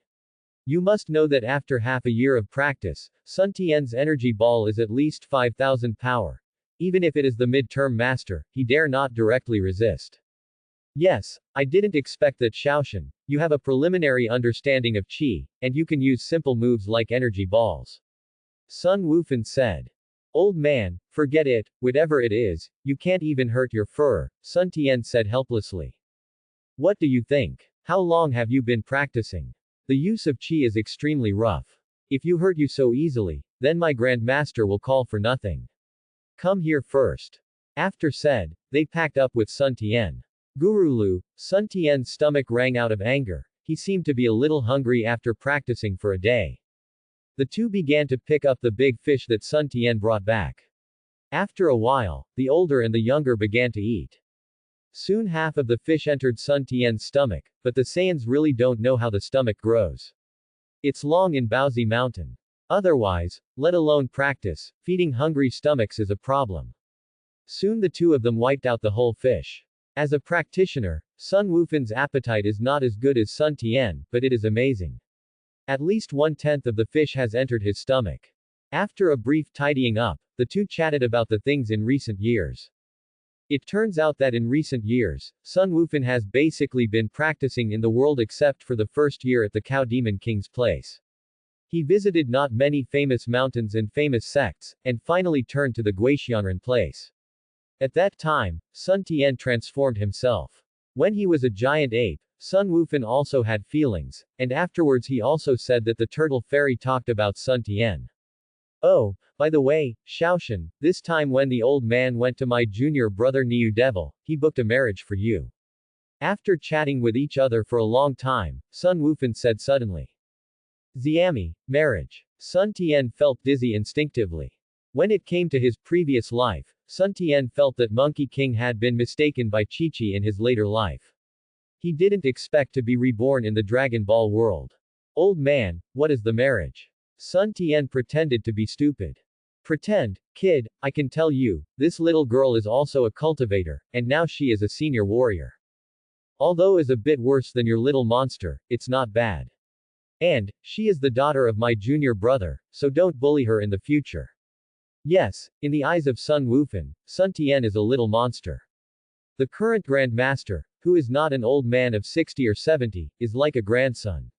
You must know that after half a year of practice, Sun Tian's energy ball is at least 5,000 power. Even if it is the mid-term master, he dare not directly resist. Yes, I didn't expect that Xiaoshan, you have a preliminary understanding of qi, and you can use simple moves like energy balls. Sun Wufan said. Old man, forget it, whatever it is, you can't even hurt your fur, Sun Tian said helplessly. What do you think? How long have you been practicing? The use of qi is extremely rough. If you hurt you so easily, then my Grandmaster will call for nothing. Come here first. After said, they packed up with Sun Tian. Gurulu, Sun Tian's stomach rang out of anger. He seemed to be a little hungry after practicing for a day. The two began to pick up the big fish that Sun Tian brought back. After a while, the older and the younger began to eat. Soon half of the fish entered Sun Tian's stomach, but the Saiyans really don't know how the stomach grows. It's long in Baozi Mountain. Otherwise, let alone practice, feeding hungry stomachs is a problem. Soon the two of them wiped out the whole fish. As a practitioner, Sun Wufan's appetite is not as good as Sun Tian, but it is amazing. At least 1/10 of the fish has entered his stomach. After a brief tidying up, the two chatted about the things in recent years. It turns out that in recent years, Sun Wufan has basically been practicing in the world except for the first year at the Cow Demon King's place. He visited not many famous mountains and famous sects, and finally turned to the Guixianren place. At that time, Sun Tian transformed himself. When he was a giant ape, Sun Wufan also had feelings, and afterwards he also said that the turtle fairy talked about Sun Tian. Oh, by the way, Xiaoshan, this time when the old man went to my junior brother Niu Devil, he booked a marriage for you. After chatting with each other for a long time, Sun Wufan said suddenly. Xiami, marriage. Sun Tian felt dizzy instinctively. When it came to his previous life, Sun Tian felt that Monkey King had been mistaken by Chi-Chi in his later life. He didn't expect to be reborn in the Dragon Ball world. Old man, what is the marriage? Sun Tian pretended to be stupid. Pretend, kid, I can tell you, this little girl is also a cultivator, and now she is a senior warrior. Although is a bit worse than your little monster, it's not bad. And, she is the daughter of my junior brother, so don't bully her in the future. Yes, in the eyes of Sun Wufan, Sun Tian is a little monster. The current Grandmaster, who is not an old man of 60 or 70, is like a grandson.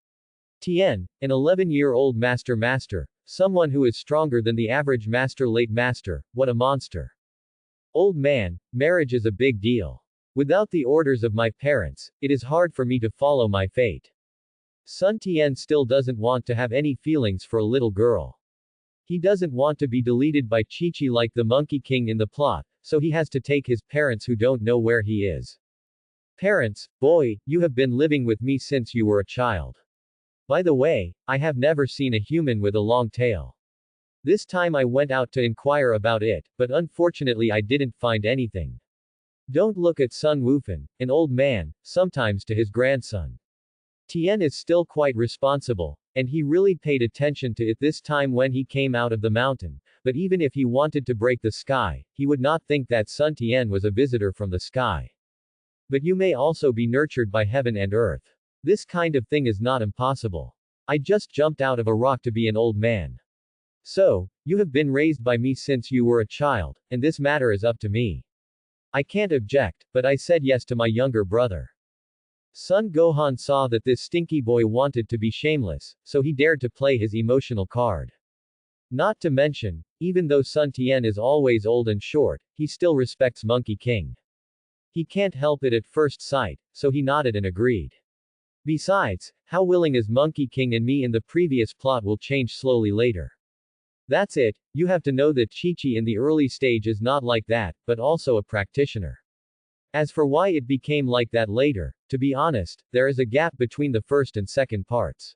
Tian, an 11-year-old master, someone who is stronger than the average late master, what a monster. Old man, marriage is a big deal. Without the orders of my parents, it is hard for me to follow my fate. Sun Tian still doesn't want to have any feelings for a little girl. He doesn't want to be deleted by Chi-Chi like the Monkey King in the plot, so he has to take his parents who don't know where he is. Parents, boy, you have been living with me since you were a child. By the way, I have never seen a human with a long tail. This time I went out to inquire about it, but unfortunately I didn't find anything. Don't look at Sun Wufan, an old man, sometimes to his grandson. Tian is still quite responsible, and he really paid attention to it this time when he came out of the mountain, but even if he wanted to break the sky, he would not think that Sun Tian was a visitor from the sky. But you may also be nurtured by heaven and earth. This kind of thing is not impossible. I just jumped out of a rock to be an old man. So, you have been raised by me since you were a child, and this matter is up to me. I can't object, but I said yes to my younger brother. Son Gohan saw that this stinky boy wanted to be shameless, so he dared to play his emotional card. Not to mention, even though Sun Tian is always old and short, he still respects Monkey King. He can't help it at first sight, so he nodded and agreed. Besides, how willing is Monkey King and me in the previous plot will change slowly later. That's it, you have to know that Chi-Chi in the early stage is not like that, but also a practitioner. As for why it became like that later, to be honest, there is a gap between the first and second parts.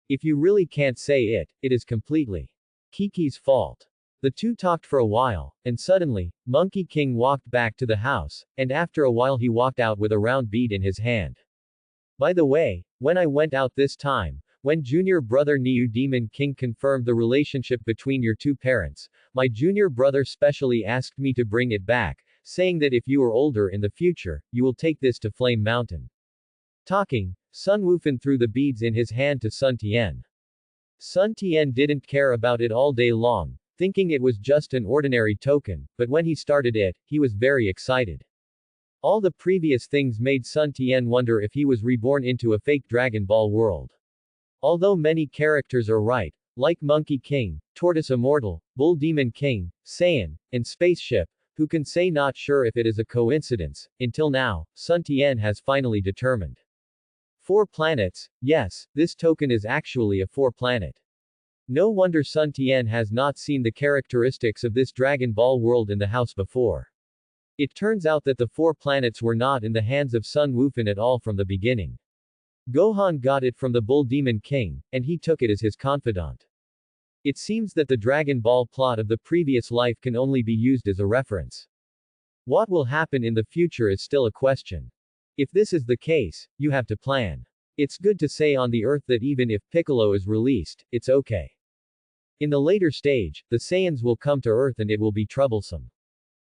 If you really can't say it, it is completely Kiki's fault. The two talked for a while, and suddenly, Monkey King walked back to the house, and after a while he walked out with a round bead in his hand. By the way, when I went out this time, when junior brother Niu Demon King confirmed the relationship between your two parents, my junior brother specially asked me to bring it back, saying that if you are older in the future, you will take this to Flame Mountain. Talking, Sun Wufan threw the beads in his hand to Sun Tian. Sun Tian didn't care about it all day long, thinking it was just an ordinary token, but when he started it, he was very excited. All the previous things made Sun Tian wonder if he was reborn into a fake Dragon Ball world. Although many characters are right, like Monkey King, Tortoise Immortal, Bull Demon King, Saiyan, and Spaceship, who can say not sure if it is a coincidence, until now, Sun Tian has finally determined. 4 planets, yes, this token is actually a 4-planet. No wonder Sun Tian has not seen the characteristics of this Dragon Ball world in the house before. It turns out that the 4 planets were not in the hands of Sun Wufan at all from the beginning. Gohan got it from the Bull Demon King, and he took it as his confidant. It seems that the Dragon Ball plot of the previous life can only be used as a reference. What will happen in the future is still a question. If this is the case, you have to plan. It's good to say on the Earth that even if Piccolo is released, it's okay. In the later stage, the Saiyans will come to Earth and it will be troublesome.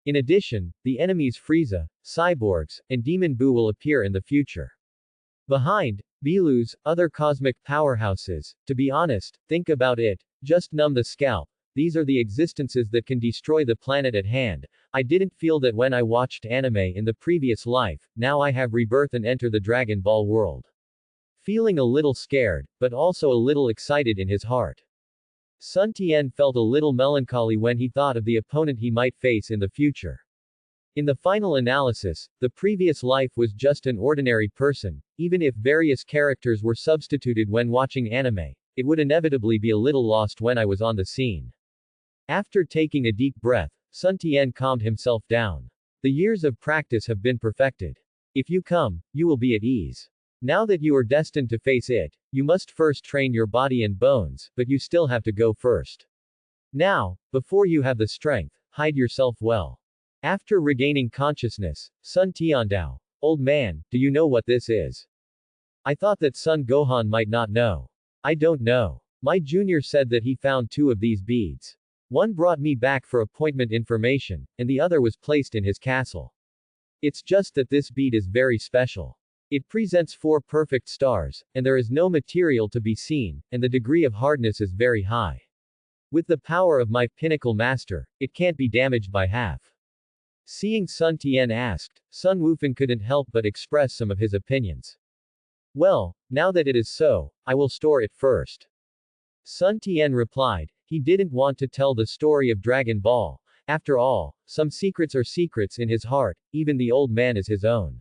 In addition, the enemies Frieza, cyborgs, and Demon Buu will appear in the future. Behind, Beelus, other cosmic powerhouses, to be honest, think about it, just numb the scalp, these are the existences that can destroy the planet at hand. I didn't feel that when I watched anime in the previous life, now I have rebirth and enter the Dragon Ball world. Feeling a little scared, but also a little excited in his heart. Sun Tian felt a little melancholy when he thought of the opponent he might face in the future. In the final analysis, the previous life was just an ordinary person, even if various characters were substituted when watching anime, it would inevitably be a little lost when I was on the scene. After taking a deep breath, Sun Tian calmed himself down. The years of practice have been perfected. If you come, you will be at ease. Now that you are destined to face it, you must first train your body and bones, but you still have to go first. Now, before you have the strength, hide yourself well. After regaining consciousness, Sun Tiandao, old man, do you know what this is? I thought that Sun Gohan might not know. I don't know. My junior said that he found 2 of these beads. One brought me back for appointment information, and the other was placed in his castle. It's just that this bead is very special. It presents 4 perfect stars, and there is no material to be seen, and the degree of hardness is very high. With the power of my pinnacle master, it can't be damaged by half. Seeing Sun Tian asked, Sun Wufan couldn't help but express some of his opinions. Well, now that it is so, I will store it first. Sun Tian replied, he didn't want to tell the story of Dragon Ball. After all, some secrets are secrets in his heart, even the old man is his own.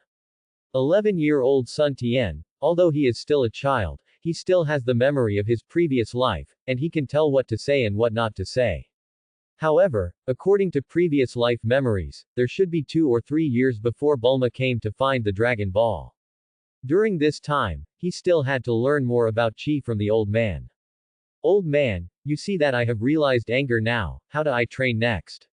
11-year-old Sun Tian, although he is still a child, he still has the memory of his previous life, and he can tell what to say and what not to say. However, according to previous life memories, there should be 2 or 3 years before Bulma came to find the Dragon Ball. During this time, he still had to learn more about Chi from the old man. Old man, you see that I have realized anger now, how do I train next?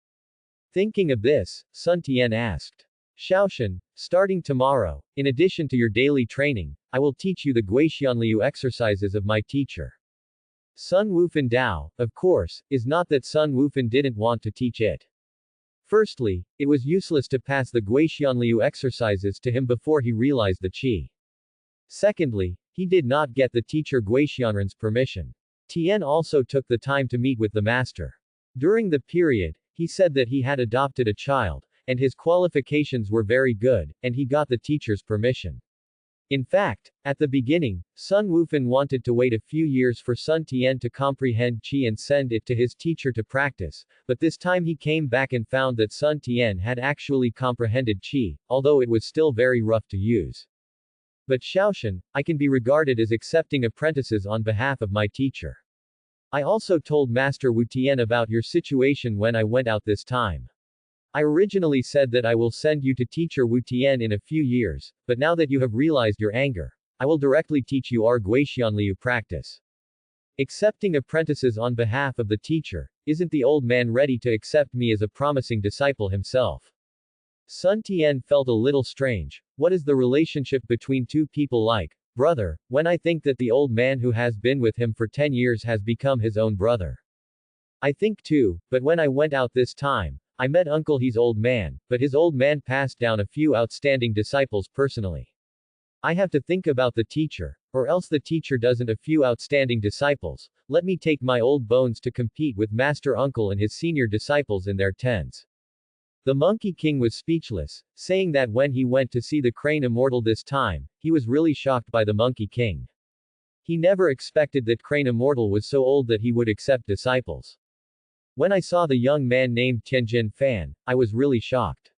Thinking of this, Sun Tian asked. Shaoshan, starting tomorrow, in addition to your daily training, I will teach you the Guixianliu exercises of my teacher. Sun Wufan Dao, of course, is not that Sun Wufan didn't want to teach it. Firstly, it was useless to pass the Guixianliu exercises to him before he realized the Qi. Secondly, he did not get the teacher Guixianren's permission. Tien also took the time to meet with the master. During the period, he said that he had adopted a child, and his qualifications were very good, and he got the teacher's permission. In fact, at the beginning, Sun Wufan wanted to wait a few years for Sun Tian to comprehend Qi and send it to his teacher to practice, but this time he came back and found that Sun Tian had actually comprehended Qi, although it was still very rough to use. But Shaoshan, I can be regarded as accepting apprentices on behalf of my teacher. I also told Master Wu Tian about your situation when I went out this time. I originally said that I will send you to teacher Wu Tian in a few years, but now that you have realized your anger, I will directly teach you our Guixianliu practice. Accepting apprentices on behalf of the teacher, isn't the old man ready to accept me as a promising disciple himself? Sun Tian felt a little strange. What is the relationship between 2 people like, brother, when I think that the old man who has been with him for 10 years has become his own brother? I think too, but when I went out this time, I met Uncle He's old man, but his old man passed down a few outstanding disciples personally. I have to think about the teacher, or else the teacher doesn't a few outstanding disciples, let me take my old bones to compete with Master Uncle and his senior disciples in their tens. The Monkey King was speechless, saying that when he went to see the Crane Immortal this time, he was really shocked by the Monkey King. He never expected that Crane Immortal was so old that he would accept disciples. When I saw the young man named Tianjin Fan, I was really shocked.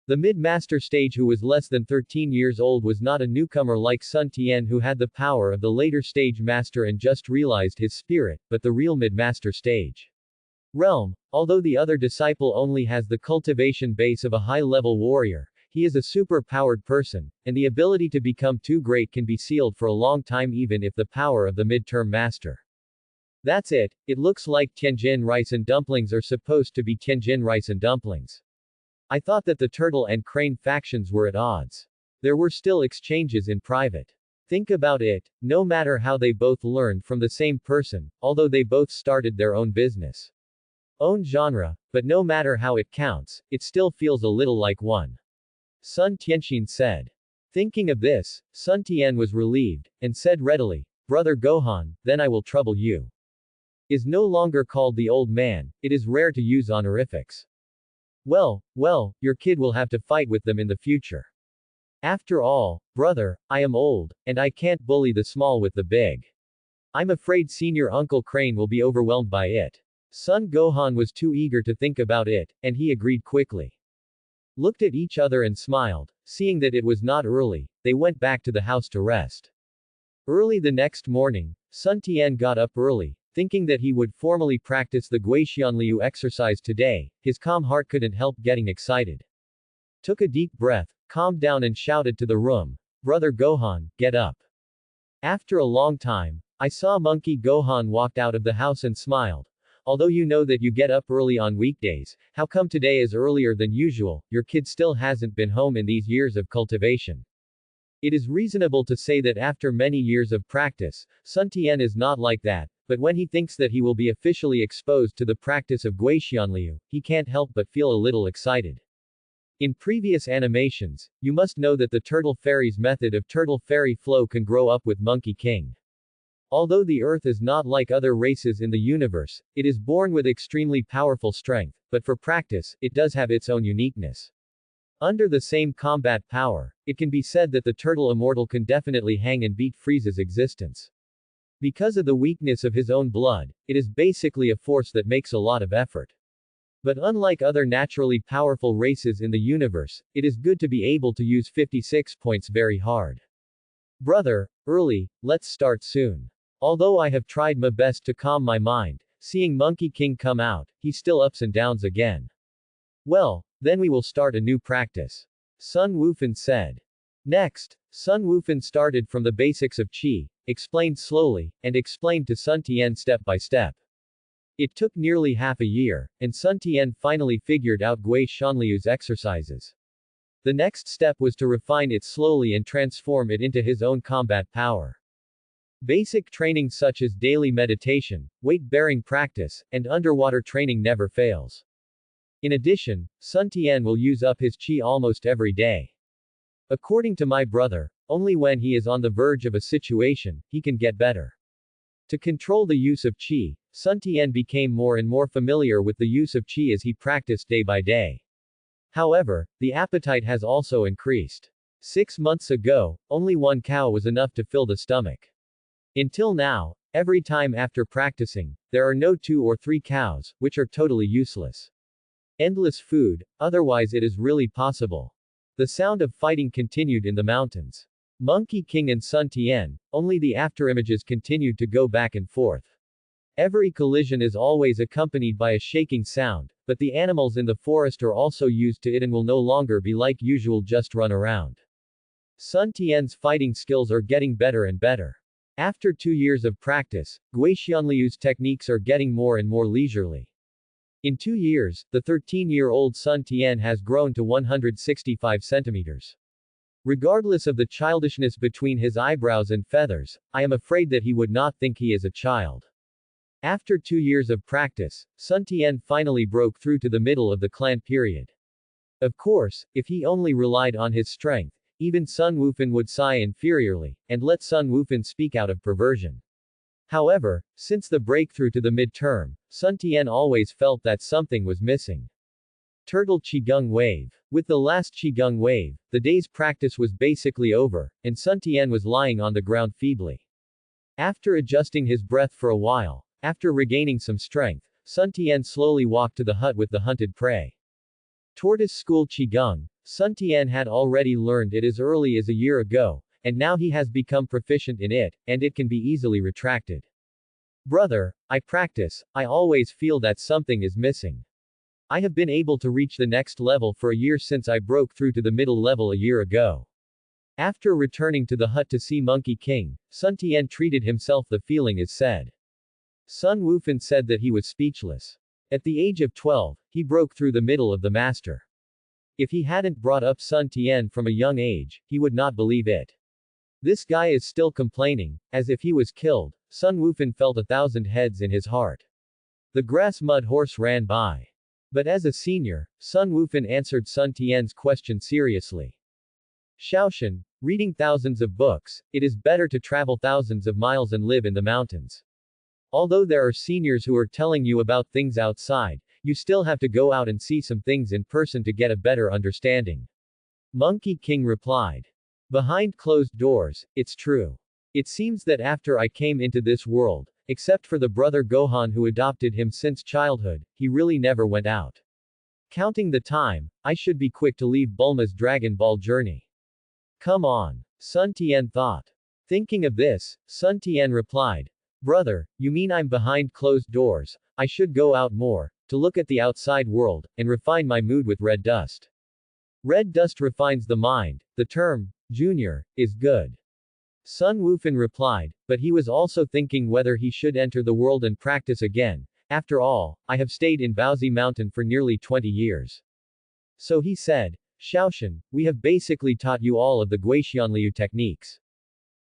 The mid-master stage who was less than 13 years old was not a newcomer like Sun Tian who had the power of the later stage master and just realized his spirit, but the real mid-master stage realm. Although the other disciple only has the cultivation base of a high-level warrior, he is a super-powered person, and the ability to become too great can be sealed for a long time even if the power of the mid-term master. That's it, it looks like Tianjin rice and dumplings are supposed to be Tianjin rice and dumplings. I thought that the turtle and crane factions were at odds. There were still exchanges in private. Think about it, no matter how they both learned from the same person, although they both started their own business. Own genre, but no matter how it counts, it still feels a little like one. Sun Tianxin said. Thinking of this, Sun Tian was relieved, and said readily, Brother Gohan, then I will trouble you. Is no longer called the old man, it is rare to use honorifics. Well, your kid will have to fight with them in the future. After all, brother, I am old, and I can't bully the small with the big. I'm afraid Senior Uncle Crane will be overwhelmed by it. Son Gohan was too eager to think about it, and he agreed quickly. Looked at each other and smiled, seeing that it was not early, they went back to the house to rest. Early the next morning, Sun Tian got up early, thinking that he would formally practice the Guixianliu exercise today. His calm heart couldn't help getting excited. Took a deep breath, calmed down and shouted to the room, Brother Gohan, get up. After a long time, I saw Monkey Gohan walked out of the house and smiled. Although you know that you get up early on weekdays, how come today is earlier than usual? Your kid still hasn't been home in these years of cultivation. It is reasonable to say that after many years of practice, Sun Tian is not like that, but when he thinks that he will be officially exposed to the practice of Guixianliu, he can't help but feel a little excited. In previous animations, you must know that the Turtle Fairy's method of Turtle Fairy flow can grow up with Monkey King. Although the Earth is not like other races in the universe, it is born with extremely powerful strength, but for practice, it does have its own uniqueness. Under the same combat power, it can be said that the Turtle Immortal can definitely hang and beat Frieza's existence. Because of the weakness of his own blood, it is basically a force that makes a lot of effort. But unlike other naturally powerful races in the universe, it is good to be able to use 56 points very hard. Brother, early, let's start soon. Although I have tried my best to calm my mind, seeing Monkey King come out, he still ups and downs again. Well, then we will start a new practice. Sun Wufan said. Next, Sun Wufan started from the basics of Qi, explained slowly, and explained to Sun Tian step by step. It took nearly half a year, and Sun Tian finally figured out Gui Shanliu's exercises. The next step was to refine it slowly and transform it into his own combat power. Basic training such as daily meditation, weight-bearing practice, and underwater training never fails. In addition, Sun Tian will use up his qi almost every day. According to my brother, only when he is on the verge of a situation, he can get better. To control the use of qi, Sun Tian became more and more familiar with the use of qi as he practiced day by day. However, the appetite has also increased. 6 months ago, only one cow was enough to fill the stomach. Until now, every time after practicing, there are no 2 or 3 cows, which are totally useless. Endless food, otherwise it is really possible. The sound of fighting continued in the mountains. Monkey King and Sun Tian, only the afterimages continued to go back and forth. Every collision is always accompanied by a shaking sound, but the animals in the forest are also used to it and will no longer be like usual just run around. Sun Tian's fighting skills are getting better and better. After 2 years of practice, Guixianliu's techniques are getting more and more leisurely. In 2 years, the 13-year-old Sun Tian has grown to 165 centimeters. Regardless of the childishness between his eyebrows and feathers, I am afraid that he would not think he is a child. After 2 years of practice, Sun Tian finally broke through to the middle of the clan period. Of course, if he only relied on his strength, even Sun Wufan would sigh inferiorly, and let Sun Wufan speak out of perversion. However, since the breakthrough to the midterm, Sun Tian always felt that something was missing. Turtle Qigong Wave. With the last Qigong Wave, the day's practice was basically over, and Sun Tian was lying on the ground feebly. After adjusting his breath for a while, after regaining some strength, Sun Tian slowly walked to the hut with the hunted prey. Tortoise School Qigong, Sun Tian had already learned it as early as a year ago, and now he has become proficient in it, and it can be easily retracted. Brother, I practice, I always feel that something is missing. I have been able to reach the next level for a year since I broke through to the middle level a year ago. After returning to the hut to see Monkey King, Sun Tian treated himself. The feeling is said. Sun Wufan said that he was speechless. At the age of 12, he broke through the middle of the master. If he hadn't brought up Sun Tian from a young age, he would not believe it. This guy is still complaining, as if he was killed. Sun Wufan felt 1,000 heads in his heart. The grass mud horse ran by. But as a senior, Sun Wufan answered Sun Tian's question seriously. Shaoshan, reading thousands of books, it is better to travel thousands of miles and live in the mountains. Although there are seniors who are telling you about things outside, you still have to go out and see some things in person to get a better understanding. Monkey King replied. Behind closed doors, it's true. It seems that after I came into this world, except for the brother Gohan who adopted him since childhood, he really never went out. Counting the time, I should be quick to leave Bulma's Dragon Ball journey. Come on. Sun Tian thought. Thinking of this, Sun Tian replied, Brother, you mean I'm behind closed doors, I should go out more, to look at the outside world, and refine my mood with red dust. Red dust refines the mind. The term, Junior, is good. Sun Wufan replied, but he was also thinking whether he should enter the world and practice again. After all, I have stayed in Baozi Mountain for nearly 20 years. So he said, Shaoshan, we have basically taught you all of the Guixianliu techniques.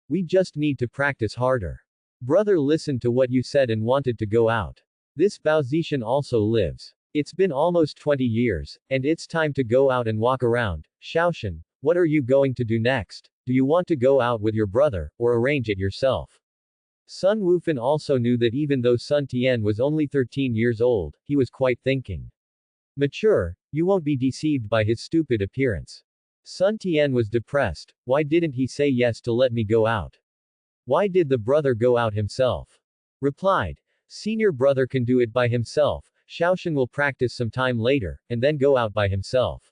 We just need to practice harder. Brother listened to what you said and wanted to go out. This Baozishan also lives. It's been almost 20 years, and it's time to go out and walk around. Shaoshan, what are you going to do next? Do you want to go out with your brother, or arrange it yourself? Sun Wufan also knew that even though Sun Tian was only 13 years old, he was quite thinking. Mature, you won't be deceived by his stupid appearance. Sun Tian was depressed. Why didn't he say yes to let me go out? Why did the brother go out himself? Replied. Senior brother can do it by himself. Shaoshan will practice some time later, and then go out by himself.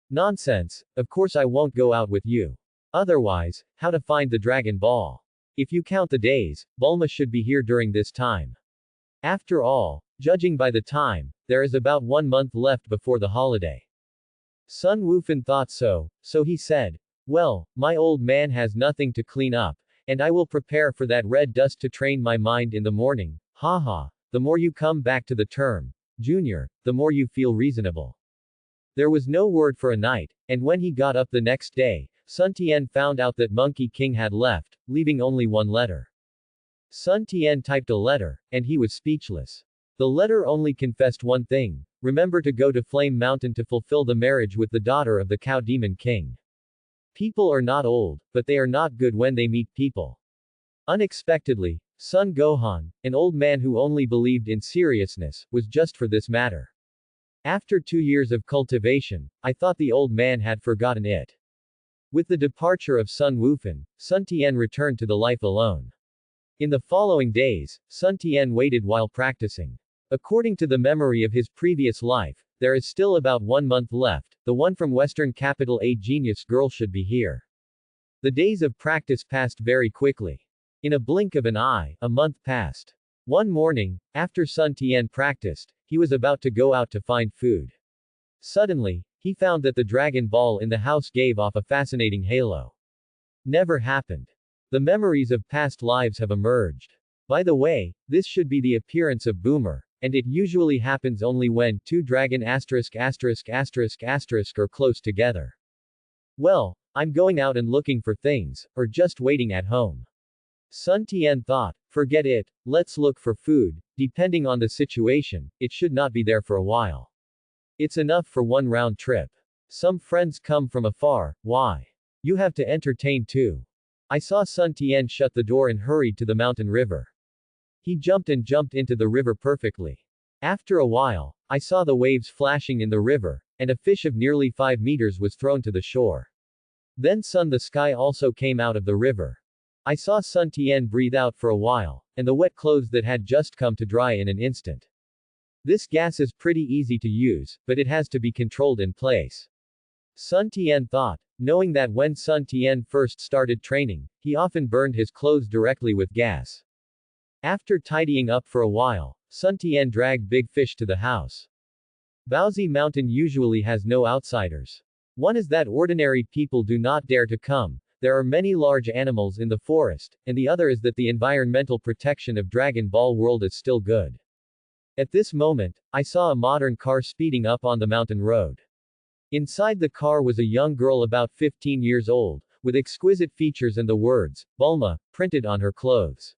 Nonsense, of course I won't go out with you. Otherwise, how to find the Dragon Ball? If you count the days, Bulma should be here during this time. After all, judging by the time, there is about 1 month left before the holiday. Sun Wufan thought so he said, well, my old man has nothing to clean up, and I will prepare for that red dust to train my mind in the morning. Haha, the more you come back to the term, Junior, the more you feel reasonable. There was no word for a night, and when he got up the next day, Sun Tian found out that Monkey King had left, leaving only one letter. Sun Tian typed a letter, and he was speechless. The letter only confessed one thing: remember to go to Flame Mountain to fulfill the marriage with the daughter of the Cow Demon King. People are not old, but they are not good when they meet people. Unexpectedly, Sun Gohan, an old man who only believed in seriousness, was just for this matter. After 2 years of cultivation, I thought the old man had forgotten it. With the departure of Sun Wufan, Sun Tian returned to the life alone. In the following days, Sun Tian waited while practicing. According to the memory of his previous life, there is still about 1 month left. The one from Western capital, a genius girl, should be here. The days of practice passed very quickly. In a blink of an eye, a month passed. One morning, after Sun Tian practiced, he was about to go out to find food. Suddenly, he found that the Dragon Ball in the house gave off a fascinating halo. Never happened. The memories of past lives have emerged. By the way, this should be the appearance of Boomer, and it usually happens only when two dragon ***** are close together. Well, I'm going out and looking for things, or just waiting at home. Sun Tian thought, forget it, let's look for food. Depending on the situation, it should not be there for a while. It's enough for one round trip. Some friends come from afar, why? You have to entertain too. I saw Sun Tian shut the door and hurried to the mountain river. He jumped into the river perfectly. After a while, I saw the waves flashing in the river, and a fish of nearly 5 meters was thrown to the shore. Then the sky also came out of the river. I saw Sun Tian breathe out for a while, and the wet clothes that had just come to dry in an instant. This gas is pretty easy to use, but it has to be controlled in place. Sun Tian thought, knowing that when Sun Tian first started training, he often burned his clothes directly with gas. After tidying up for a while, Sun Tian dragged Big Fish to the house. Baozi Mountain usually has no outsiders. One is that ordinary people do not dare to come. There are many large animals in the forest, and the other is that the environmental protection of Dragon Ball World is still good. At this moment, I saw a modern car speeding up on the mountain road. Inside the car was a young girl about 15 years old, with exquisite features and the words, Bulma, printed on her clothes.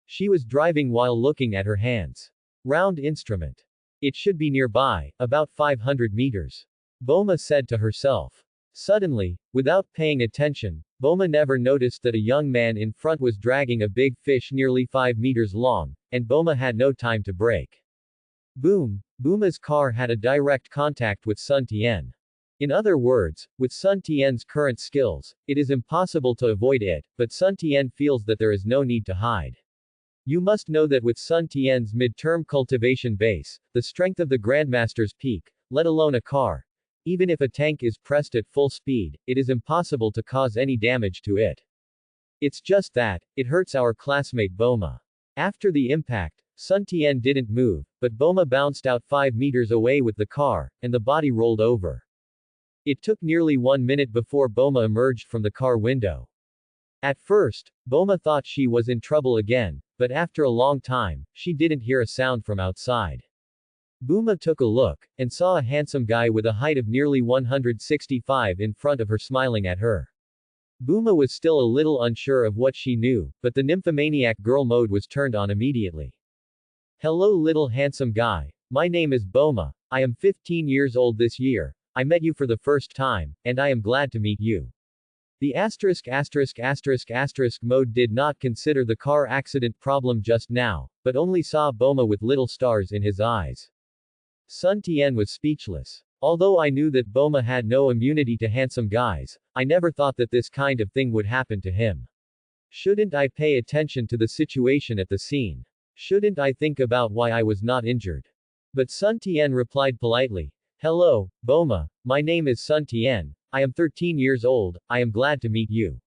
She was driving while looking at her hands. Round instrument. It should be nearby, about 500 meters. Bulma said to herself. Suddenly, without paying attention, Bulma never noticed that a young man in front was dragging a big fish nearly 5 meters long, and Bulma had no time to brake. Boom! Bulma's car had a direct contact with Sun Tian. In other words, with Sun Tian's current skills, it is impossible to avoid it, but Sun Tian feels that there is no need to hide. You must know that with Sun Tian's mid-term cultivation base, the strength of the Grandmaster's peak, let alone a car, even if a tank is pressed at full speed, it is impossible to cause any damage to it. It's just that, it hurts our classmate Bulma. After the impact, Sun Tian didn't move, but Bulma bounced out 5 meters away with the car, and the body rolled over. It took nearly 1 minute before Boma emerged from the car window. At first, Boma thought she was in trouble again, but after a long time, she didn't hear a sound from outside. Boma took a look, and saw a handsome guy with a height of nearly 165 in front of her smiling at her. Boma was still a little unsure of what she knew, but the nymphomaniac girl mode was turned on immediately. Hello little handsome guy, my name is Boma, I am 15 years old this year, I met you for the first time, and I am glad to meet you. The ***** mode did not consider the car accident problem just now, but only saw Boma with little stars in his eyes. Sun Tian was speechless. Although I knew that Boma had no immunity to handsome guys, I never thought that this kind of thing would happen to him. Shouldn't I pay attention to the situation at the scene? Shouldn't I think about why I was not injured? But Sun Tian replied politely, Hello, Boma, my name is Sun Tian, I am 13 years old, I am glad to meet you.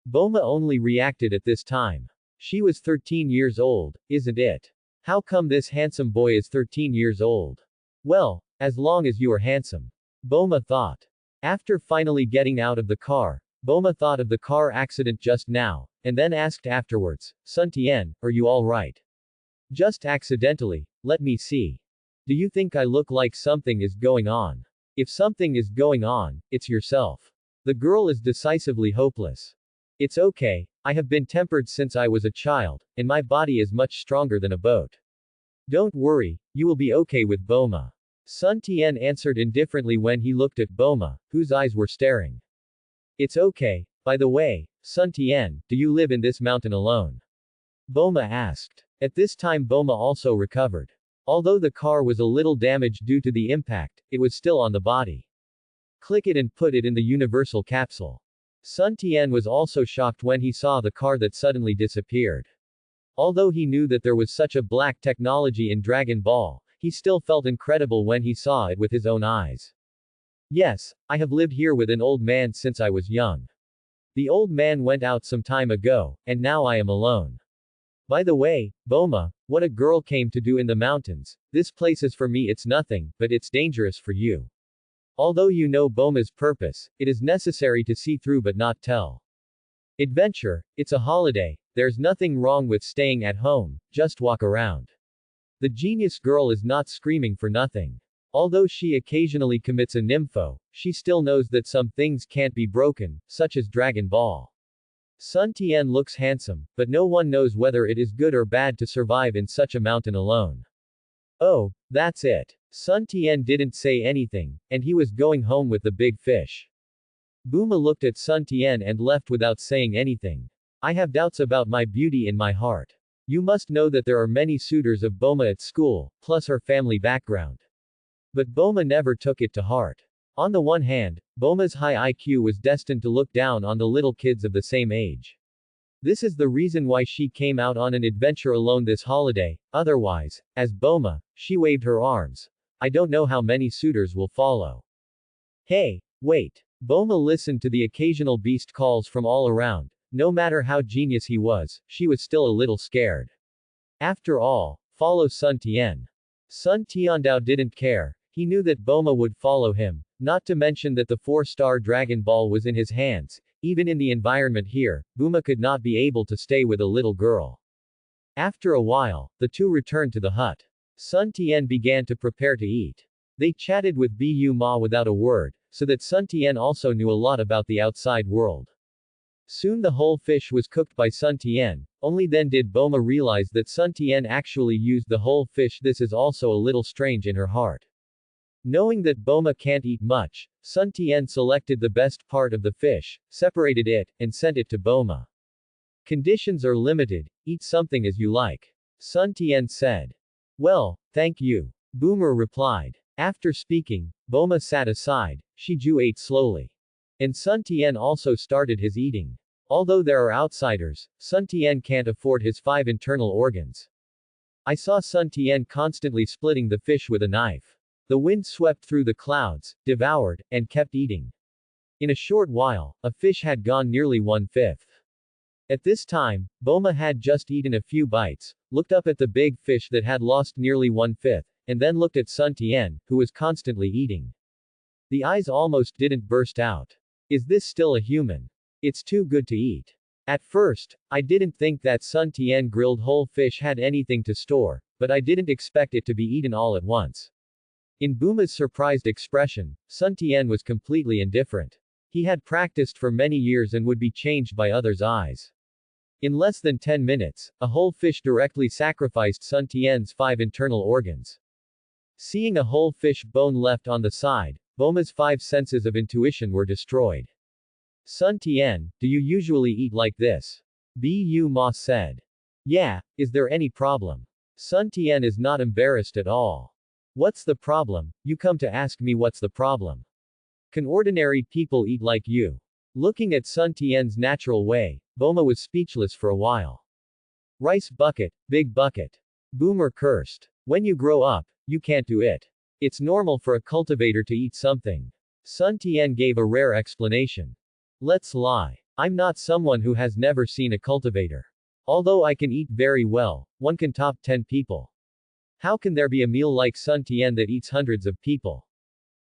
Boma only reacted at this time. She was 13 years old, isn't it? How come this handsome boy is 13 years old? Well, as long as you are handsome. Boma thought. After finally getting out of the car, Boma thought of the car accident just now, and then asked afterwards, Sun Tian, are you alright? Just accidentally, let me see. Do you think I look like something is going on? If something is going on, it's yourself. The girl is decisively hopeless. It's okay, I have been tempered since I was a child, and my body is much stronger than a boat. Don't worry, you will be okay with Boma. Sun Tian answered indifferently when he looked at Boma, whose eyes were staring. It's okay, by the way, Sun Tian, do you live in this mountain alone? Boma asked. At this time Boma also recovered. Although the car was a little damaged due to the impact, it was still on the body. Click it and put it in the universal capsule. Sun Tian was also shocked when he saw the car that suddenly disappeared. Although he knew that there was such a black technology in Dragon Ball, he still felt incredible when he saw it with his own eyes. Yes, I have lived here with an old man since I was young. The old man went out some time ago, and now I am alone. By the way, Boma, what a girl came to do in the mountains, this place is for me it's nothing, but it's dangerous for you. Although you know Boma's purpose, it is necessary to see through but not tell. Adventure, it's a holiday, there's nothing wrong with staying at home, just walk around. The genius girl is not screaming for nothing. Although she occasionally commits a nympho, she still knows that some things can't be broken, such as Dragon Ball. Sun Tian looks handsome, but no one knows whether it is good or bad to survive in such a mountain alone. Oh, that's it. Sun Tian didn't say anything, and he was going home with the big fish. Boma looked at Sun Tian and left without saying anything. I have doubts about my beauty in my heart. You must know that there are many suitors of Boma at school, plus her family background. But Boma never took it to heart. On the one hand, Boma's high IQ was destined to look down on the little kids of the same age. This is the reason why she came out on an adventure alone this holiday, otherwise, as Boma, she waved her arms. I don't know how many suitors will follow. Hey, wait. Boma listened to the occasional beast calls from all around. No matter how genius he was, she was still a little scared. After all, follow Sun Tian. Sun Tiandao didn't care. He knew that Boma would follow him, not to mention that the 4-star Dragon Ball was in his hands. Even in the environment here, Boma could not be able to stay with a little girl. After a while, the two returned to the hut. Sun Tian began to prepare to eat. They chatted with Bu Ma without a word, so that Sun Tian also knew a lot about the outside world. Soon the whole fish was cooked by Sun Tian, only then did Boma realize that Sun Tian actually used the whole fish. This is also a little strange in her heart. Knowing that Boma can't eat much, Sun Tian selected the best part of the fish, separated it, and sent it to Boma. Conditions are limited, eat something as you like. Sun Tian said. Well, thank you. Boomer replied. After speaking, Boma sat aside, Shiju ate slowly. And Sun Tian also started his eating. Although there are outsiders, Sun Tian can't afford his 5 internal organs. I saw Sun Tian constantly splitting the fish with a knife. The wind swept through the clouds, devoured, and kept eating. In a short while, a fish had gone nearly 1/5. At this time, Boma had just eaten a few bites, looked up at the big fish that had lost nearly 1/5, and then looked at Sun Tian, who was constantly eating. The eyes almost didn't burst out. Is this still a human? It's too good to eat. At first, I didn't think that Sun Tian grilled whole fish had anything to store, but I didn't expect it to be eaten all at once. In Buma's surprised expression, Sun Tian was completely indifferent. He had practiced for many years and would be changed by others' eyes. In less than 10 minutes, a whole fish directly sacrificed Sun Tian's 5 internal organs. Seeing a whole fish bone left on the side, Buma's 5 senses of intuition were destroyed. Sun Tian, do you usually eat like this? Bu Ma said. Yeah, is there any problem? Sun Tian is not embarrassed at all. What's the problem? You come to ask me what's the problem. Can ordinary people eat like you? Looking at Sun Tian's natural way, Boma was speechless for a while. Rice bucket, big bucket. Boomer cursed. When you grow up, you can't do it. It's normal for a cultivator to eat something. Sun Tian gave a rare explanation. Let's lie. I'm not someone who has never seen a cultivator. Although I can eat very well, one can top 10 people. How can there be a meal like Sun Tian that eats hundreds of people?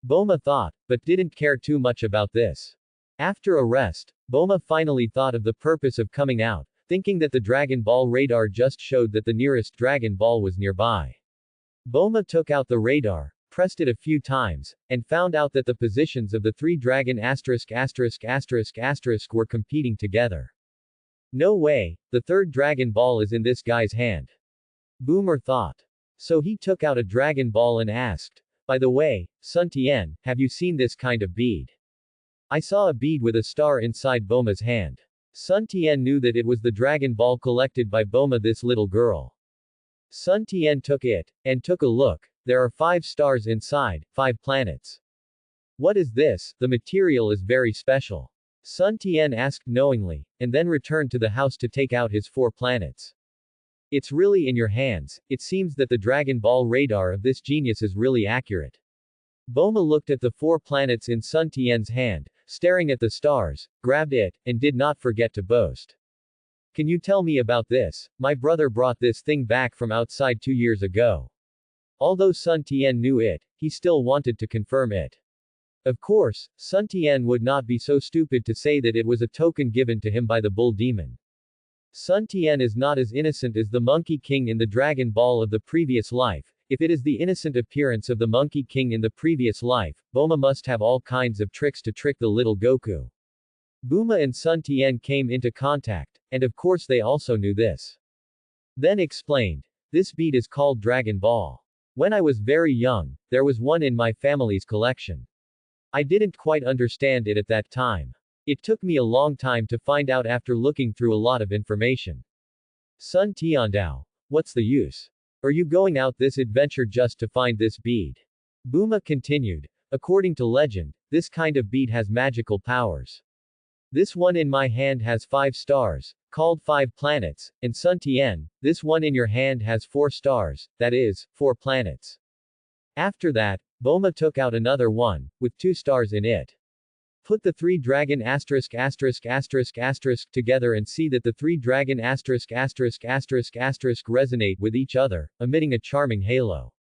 Boma thought, but didn't care too much about this. After a rest, Boma finally thought of the purpose of coming out, thinking that the Dragon Ball radar just showed that the nearest Dragon Ball was nearby. Boma took out the radar, pressed it a few times, and found out that the positions of the 3 dragon ***** were competing together. No way, the 3rd Dragon Ball is in this guy's hand. Boomer thought. So he took out a Dragon Ball and asked, by the way, Sun Tian, have you seen this kind of bead? I saw a bead with a star inside Boma's hand. Sun Tian knew that it was the Dragon Ball collected by Boma, this little girl. Sun Tian took it, and took a look. There are 5 stars inside, 5 planets. What is this? The material is very special. Sun Tian asked knowingly, and then returned to the house to take out his 4 planets. It's really in your hands. It seems that the Dragon Ball radar of this genius is really accurate. Boma looked at the 4 planets in Sun Tian's hand, staring at the stars, grabbed it, and did not forget to boast. Can you tell me about this? My brother brought this thing back from outside 2 years ago. Although Sun Tian knew it, he still wanted to confirm it. Of course, Sun Tian would not be so stupid to say that it was a token given to him by the bull demon. Sun Tian is not as innocent as the Monkey King in the Dragon Ball of the previous life. If it is the innocent appearance of the Monkey King in the previous life, Boma must have all kinds of tricks to trick the little Goku. Buma and Sun Tian came into contact, and of course they also knew this. Then explained. This bead is called Dragon Ball. When I was very young, there was one in my family's collection. I didn't quite understand it at that time. It took me a long time to find out after looking through a lot of information. Sun Tiandao. What's the use? Are you going out this adventure just to find this bead? Buma continued. According to legend, this kind of bead has magical powers. This one in my hand has 5 stars, called 5 planets, and Sun Tian, this one in your hand has 4 stars, that is, 4 planets. After that, Boma took out another one, with 2 stars in it. Put the 3 dragon ***** together and see that the 3 dragon ***** resonate with each other, emitting a charming halo.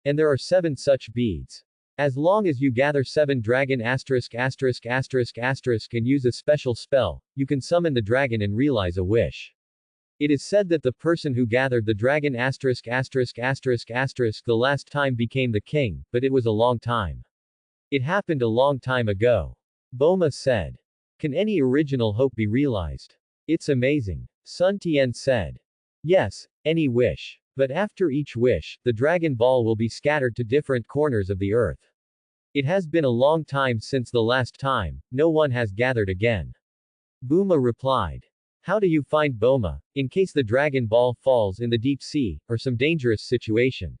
And there are 7 such beads. As long as you gather 7 dragon ***** and use a special spell, you can summon the dragon and realize a wish. It is said that the person who gathered the dragon ***** the last time became the king, but it was a long time. It happened a long time ago. Boma said. Can any original hope be realized? It's amazing. Sun Tian said. Yes, any wish. But after each wish, the Dragon Ball will be scattered to different corners of the earth. It has been a long time since the last time, no one has gathered again. Buma replied. How do you find Boma, in case the Dragon Ball falls in the deep sea, or some dangerous situation?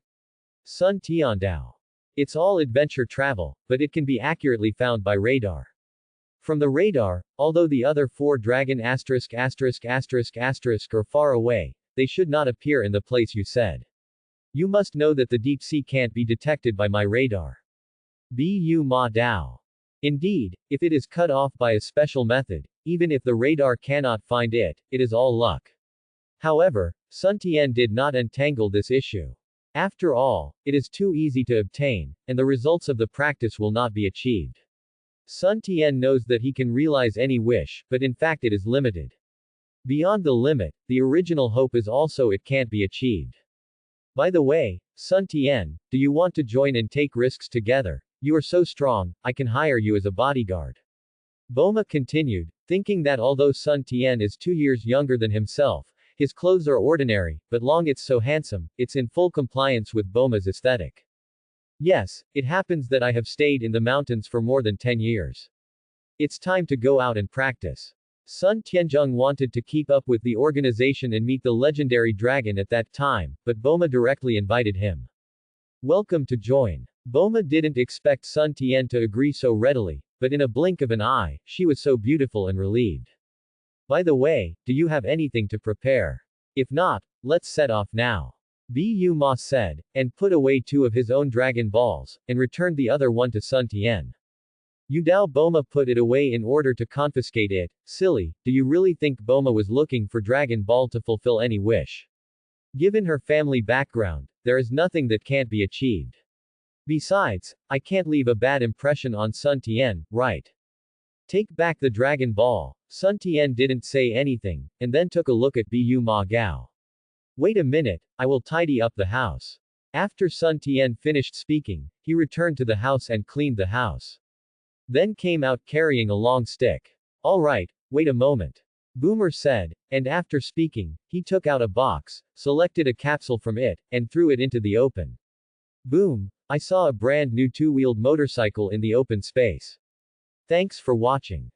Sun Tiandao. It's all adventure travel, but it can be accurately found by radar. From the radar, although the other 4 dragon ***** are far away, they should not appear in the place you said. You must know that the deep sea can't be detected by my radar. Bu Ma Dao. Indeed, if it is cut off by a special method, even if the radar cannot find it, it is all luck. However, Sun Tian did not untangle this issue. After all, it is too easy to obtain, and the results of the practice will not be achieved. Sun Tian knows that he can realize any wish, but in fact it is limited. Beyond the limit, the original hope is also it can't be achieved. By the way, Sun Tian, do you want to join and take risks together? You are so strong, I can hire you as a bodyguard. Boma continued, thinking that although Sun Tian is 2 years younger than himself, his clothes are ordinary, but long it's so handsome, it's in full compliance with Boma's aesthetic. Yes, it happens that I have stayed in the mountains for more than 10 years. It's time to go out and practice. Sun Tianzheng wanted to keep up with the organization and meet the legendary dragon at that time, but Boma directly invited him. Welcome to join. Boma didn't expect Sun Tian to agree so readily, but in a blink of an eye, she was so beautiful and relieved. By the way, do you have anything to prepare? If not, let's set off now. Bu Ma said, and put away 2 of his own Dragon Balls, and returned the other one to Sun Tian. Udao Boma put it away in order to confiscate it. Silly, do you really think Boma was looking for Dragon Ball to fulfill any wish? Given her family background, there is nothing that can't be achieved. Besides, I can't leave a bad impression on Sun Tian, right? Take back the Dragon Ball. Sun Tian didn't say anything, and then took a look at Bu Ma Gao. Wait a minute, I will tidy up the house. After Sun Tian finished speaking, he returned to the house and cleaned the house. Then came out carrying a long stick. Alright, wait a moment. Boomer said, and after speaking, he took out a box, selected a capsule from it, and threw it into the open. Boom! I saw a brand new 2-wheeled motorcycle in the open space. Thanks for watching.